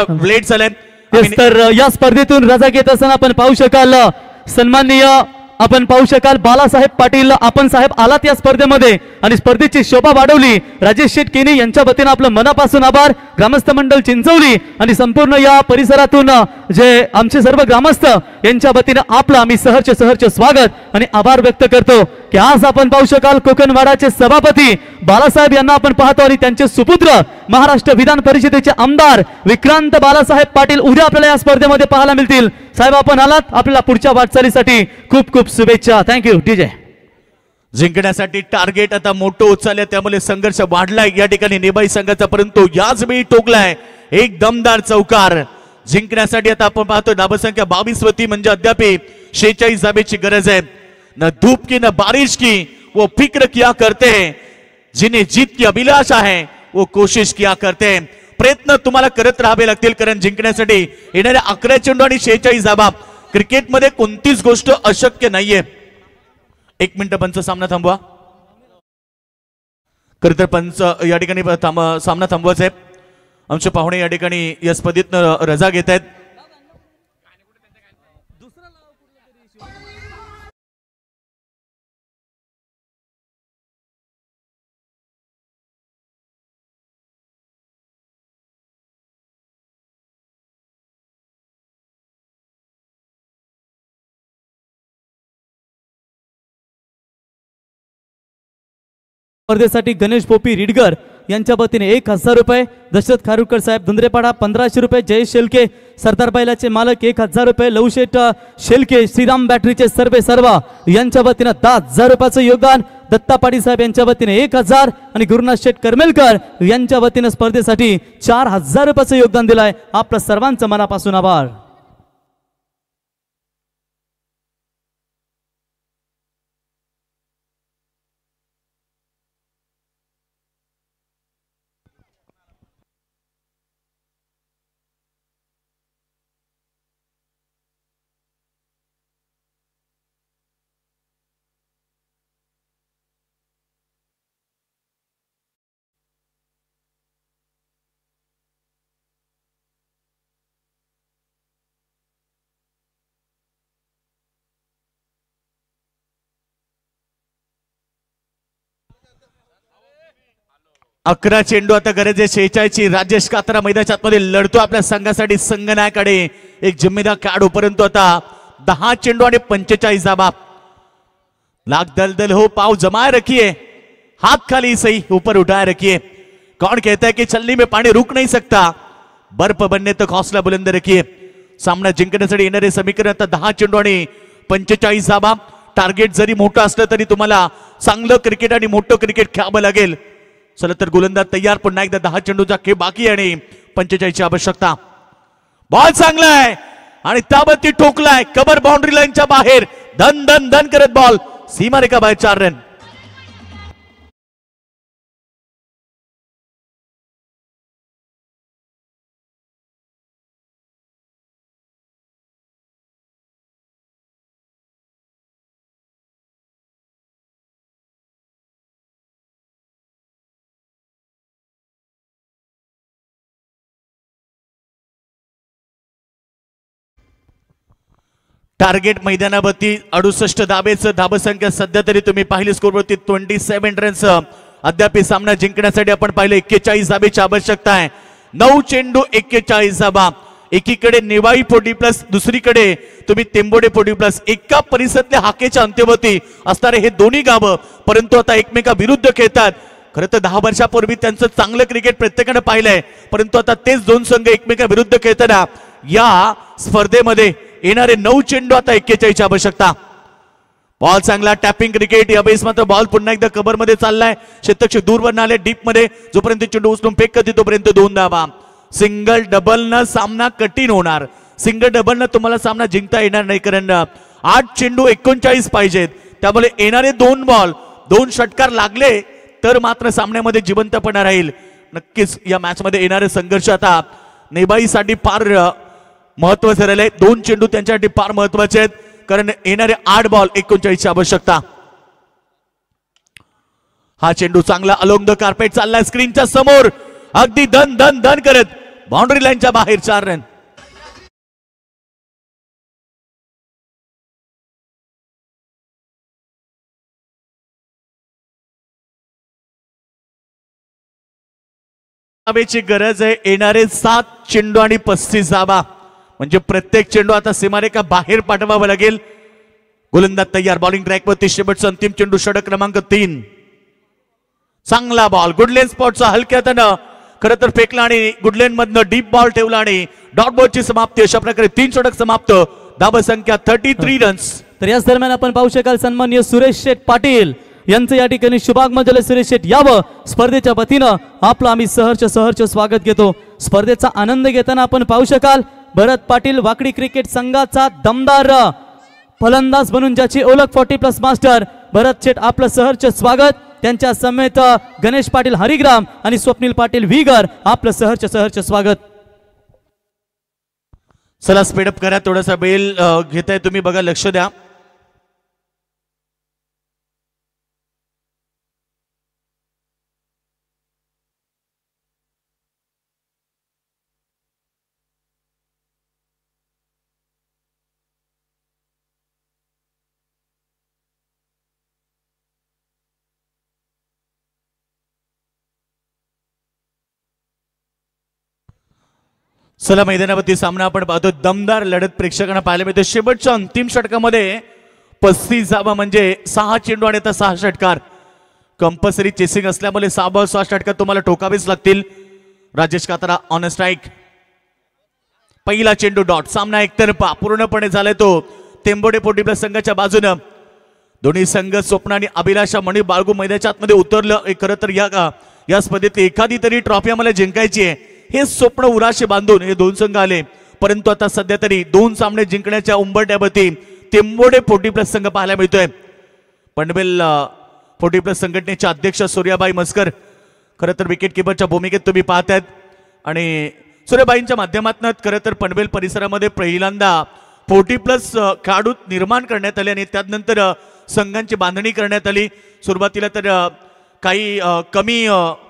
ब्लेड झाले. तर या स्पर्धेतून रजा घेत असताना आपण पाहू शकाल सन्माननीय आपण पाहू शकाल बालासाहेब पाटील आपण साहेब आलात या स्पर्धेमध्ये आणि स्पर्धेची शोभा वाढवली. राजेश शेठ केनी यांच्या वतीने आपलं मनापासून आभार. ग्रामस्थ मंडळ चिंचवली आणि संपूर्ण या परिसरातून जे आमचे सर्व ग्रामस्थ यांच्या वतीने आपलं आम्ही सहर्ष स्वागत आणि आभार व्यक्त करतो की आज आपण पाहू शकाल कोकणवाडाचे सभापती बालासाहेब यांना आपण पाहतो आणि त्यांचे सुपुत्र महाराष्ट्र विधान परिषदेचे आमदार विक्रांत बालासाहेब पाटील उद्या आपल्याला या स्पर्धेमध्ये पाहायला मिळतील. साहेब आपण आलात, आपल्याला पुढच्या वाटचालीसाठी खूप खूप शुभेच्छा. थँक्यू. डीजे जिंकण्यासाठी टार्गेट आता मोठं उचललंय, त्यामुळे संघर्ष वाढलाय या ठिकाणी नेबाई संघाचा, परंतु याच वेळी टोकलाय एक दमदार चौकार. जिंकण्यासाठी आता आपण पाहतो धाबसंख्या 22 वरती म्हणजे अद्याप 46 धाबेची गरज आहे. न धूप की न बारिश की वो फिक्र किया करते हैं, जिन्हें जीत की अभिलाषा है वो कोशिश किया करते हैं. प्रयत्न तुम्हाला करत राहावे लागतील, कारण जिंकण्यासाठी येणाऱ्या 11 चेंडू आणि 46 धाबा. क्रिकेटमध्ये कोणतीच गोष्ट अशक्य नाहीये. 1 मिनिट पंच सामना थांबवा. खरं तर पंच या ठिकाणी सामना थांबवायचा आहे. आमचे पाहुणे या ठिकाणी या स्पर्धेतनं रजा घेत आहेत. स्पर्धेसाठी गणेश पोपी रिडगर यांच्या वतीने 1000 रुपये. दशरथ खारुकर साहेब धुंद्रेपाडा 1500 रुपये. जयेश शेलके सरदार बैलाचे मालक 1000 रुपये. लवशेठ शेलके श्रीराम बॅटरीचे सर्वा यांच्या वतीने 10,000 रुपयाचं योगदान. दत्ता पाटील साहेब यांच्या वतीने 1000 आणि गुरुनाथ शेठ करमेलकर यांच्या वतीने स्पर्धेसाठी 4000 रुपयाचं योगदान दिलंय. आपल्या सर्वांचं मनापासून आभार. अकरा चेंडू आता गरज आहे 46ची. राजेश कात्रा मैदानाच्या आतमध्ये लढतो आपल्या संघासाठी. संघनायकडे एक जिम्मेदार खेळाडू, परंतु आता 10 चेंडू आणि 45 धाबा. लाख दलदल हो पाव जमाए रखिए, हाथ खाली सही ऊपर उठाए रखिए. कौन कहता है कि छलनी में पानी रुक नहीं सकता, बर्फ बनने तक हौसला बुलंद रखिए. सामना जिंकण्यासाठी येणारे समीकरण आता 10 चेंडू आणि 45 धाबा. टार्गेट जरी मोठं असलं तरी तुम्हाला चांगलं क्रिकेट आणि मोठं क्रिकेट खेळावं लागेल. चला तर गोलंदाज तयार. पुन्हा एकदा 10 चेंडूचा खेळ बाकी आणि 45 ची आवश्यकता. बॉल चांगला आहे आणि ताबडती ठोकलाय कबर बाउंड्री लाईनच्या बाहेर. धन धन धन करत बॉल सीमारेखा बाहेर. 4 रन. टार्गेट मैदानावरती 68 धाबेचं धाबसंख्या सध्या तरी तुम्ही पाहिली स्कोरवरती 27 रन्स. अद्याप सामना जिंकण्यासाठी आपण पाहिले 41 धाबेची आवश्यकता आहे. 9 चेंडू 41 धाबा. एकीकडे नेवाई 40+, दुसरीकडे तुम्ही तेंबोडे 40+. एका परिसरातल्या हाकेच्या अंत्यवती असणारे हे दोन्ही गावं, परंतु आता एकमेका विरुद्ध खेळतात. खरं तर 10 वर्षापूर्वी त्यांचं चांगलं क्रिकेट प्रत्येकाने पाहिलंय, परंतु आता तेच दोन संघ एकमेका विरुद्ध खेळताना या स्पर्धेमध्ये येणारे 9 चेंडू आता 41ची आवश्यकता. बॉल चांगला टॅपिंग क्रिकेट. या बेस मात्र बॉल पुन्हा एकदा कव्हर मध्ये चाललाय. शतक दूरवर आले डीप मध्ये. जोपर्यंत चेंडू उचलून फेक करते तोपर्यंत 2 धावा. सिंगल डबल न सामना कठीण होणार. सिंगल डबल न तुम्हाला सामना जिंकता येणार नाही, कारण 8 चेंडू 39 पाहिजेत. त्यामुळे येणारे 2 बॉल 2 षटकार लागले तर मात्र सामन्यामध्ये जिवंतपणा राहील. नक्कीच या मॅच मध्ये येणारे संघर्ष आता नेबाईसाठी फार महत्वाचे राहिले. 2 चेंडू त्यांच्यासाठी फार महत्वाचे आहेत, कारण येणारे 8 बॉल 39ची आवश्यकता. हा चेंडू चांगला अलोंग द कार्पेट चाललाय स्क्रीनच्या समोर, अगदी धन धन धन करत बाउंड्री लाईनच्या बाहेर 4 रन. ची गरज आहे. येणारे 7 चेंडू आणि 35 धावा, म्हणजे प्रत्येक चेंडू आता सीमारेखा बाहेर पाठवावा लागेल. गोलंदाज तयार. बॉलिंग ट्रॅक वरती शेवटचा अंतिम चेंडू षटक क्रमांक 3. चांगला बॉल गुडलेन स्पॉटचा हलक्यातनं खरं तर फेकला आणि गुडलेन मधनं डीप बॉल ठेवला आणि डॉट बॉलची समाप्ती. अशा प्रकारे 3 षटक समाप्त. धाव संख्या 33 रन्स. तर याच दरम्यान आपण पाहू शकाल सन्माननीय सुरेश शेठ पाटील यांचं या ठिकाणी शुभागमन झालं. सुरेश शेठ यावं स्पर्धेच्या वतीनं आपलं आम्ही सहर्ष स्वागत घेतो. स्पर्धेचा आनंद घेताना आपण पाहू शकाल भरत पाटील वाकडी क्रिकेट संघाचा दमदार फलंदाज म्हणून ज्याची ओळख 40+ मास्टर भरत शेठ आपलं सहर्ष स्वागत. त्यांच्या समेत गणेश पाटील हरिग्राम आणि स्वप्नील पाटील विगर आपलं सहर्ष स्वागत. चला स्पीडअप करा. थोडासा बेल घेताय तुम्ही बघा, लक्ष द्या. चला मैदानावरती सामना आपण पाहतो. दमदार लढत प्रेक्षकांना पाहायला मिळते. शेवटच्या अंतिम षटकामध्ये 35 धावा, म्हणजे 6 चेंडू आणि आता 6 षटकार. कंपल्सरी चेसिंग असल्यामुळे 6 षटकार तुम्हाला ठोकावेच लागतील. Rajesh Katra on strike. पहिला चेंडू डॉट. सामना एकतर्फा पूर्णपणे झालाय तो तेंबोडे 40+ संघाच्या बाजूनं. दोन्ही संघ स्वप्न आणि अभिलाषा मणी बाळगू मैदानाच्या आतमध्ये उतरलं. खरं तर या स्पर्धेत एखादी तरी ट्रॉफी आम्हाला जिंकायची आहे हे स्वप्न उराशी बांधून हे 2 संघ आले. परंतु आता सध्या तरी 2 सामने जिंकण्याच्या उंबरठ्यावरती तेंबोडे 40+ संघ पाहायला मिळतोय. पनवेल 40+ संघटनेच्या अध्यक्ष सूर्याबाई मस्कर खरं तर विकेट किपरच्या भूमिकेत तुम्ही पाहतायत. आणि सूर्याबाईंच्या माध्यमातून खरं तर पनवेल परिसरामध्ये पहिल्यांदा 40+ खेळाडू निर्माण करण्यात आले आणि त्यानंतर संघांची बांधणी करण्यात आली. सुरुवातीला तर काही कमी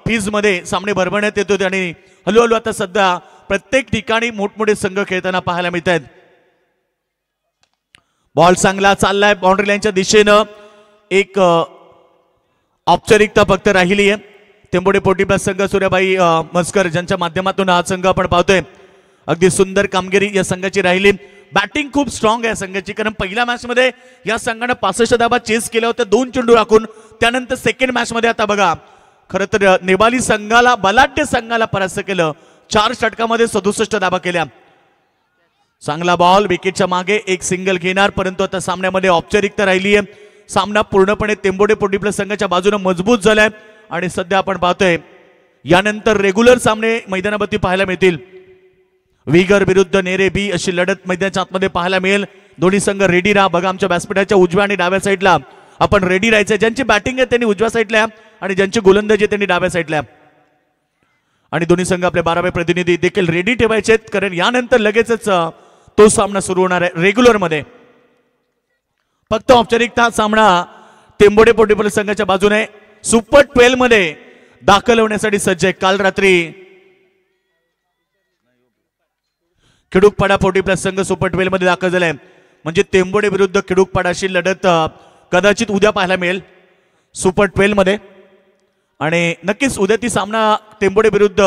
फीज मध्ये सामने भरवण्यात येत होते आणि हळूहळू आता सध्या प्रत्येक ठिकाणी मोठमोठे संघ खेळताना पाहायला मिळत आहेत. बॉल चांगला चाललाय बाउंड्री लाईनच्या दिशेनं. एक औपचारिकता फक्त राहिली आहे. तेंबोडे 40+ संघ सूर्याबाई मस्कर ज्यांच्या माध्यमातून हा संघ आपण पाहतोय. अगदी सुंदर कामगिरी या संघाची राहिली. बॅटिंग खूप स्ट्रॉंग आहे या संघाची, कारण पहिल्या मॅच मध्ये या संघाने 65 धावा चेस केल्या होत्या 2 चेंडू राखून. त्यानंतर सेकंड मॅच मध्ये आता बघा खरं तर नेवाली संघाला बलाढ्य संघाला परास्त केलं. 4 षटकामध्ये 67 धावा केल्या. चांगला बॉल विकेटच्या मागे एक सिंगल घेणार, परंतु आता सामन्यामध्ये औपचारिकता राहिली आहे. सामना पूर्णपणे तेंबोडे 40+ संघाच्या बाजूने मजबूत झालाय आणि सध्या आपण पाहतोय यानंतर रेग्युलर सामने मैदानावरती पाहायला मिळतील. विगर विरुद्ध नेरे बी अशी लढत मैदानाच्या आतमध्ये पाहायला मिळेल. दोन्ही संघ रेडी राहा. बघा आमच्या व्यासपीठाच्या उजव्या आणि डाव्या साईडला आपण रेडी राहायचं. ज्यांची बॅटिंग आहे त्यांनी उजव्या साईडला आणि ज्यांची गोलंदाजी त्यांनी डाव्या साईडला. आणि दोन्ही संघ आपले 12वे प्रतिनिधी देखील रेडी ठेवायचे, कारण यानंतर लगेचच तो सामना सुरू होणार आहे रेग्युलर मध्ये. फक्त औपचारिकता सामना तेंबोडे 40+ संघाच्या बाजूने सुपर 12 मध्ये दाखल होण्यासाठी सज्ज आहे. काल रात्री खिडूकपाडा 40+ संघ सुपर 12 मध्ये दाखल झालाय, म्हणजे तेंबोडे विरुद्ध खिडूकपाडाशी लढत कदाचित उद्या पाहायला मिळेल सुपर 12 मध्ये. आणि नक्कीच उद्या ती सामना तेंबोडे विरुद्ध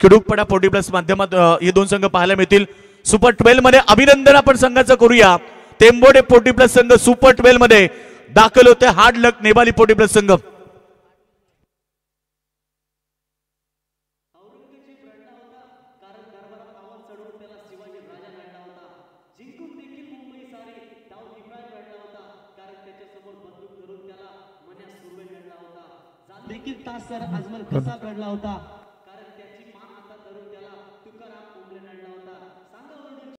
खिडूकपडा 40 प्लस माध्यमात हे दोन संघ पाहायला मिळतील. सुपर 12 मध्ये अभिनंदन आपण संघाचं करूया. टेंबोडे 40 प्लस संघ सुपर 12 मध्ये दाखल होते. हार्ड लक नेवाली 40 प्लस संघ. देखील तास सर अजमल कसा घडला होता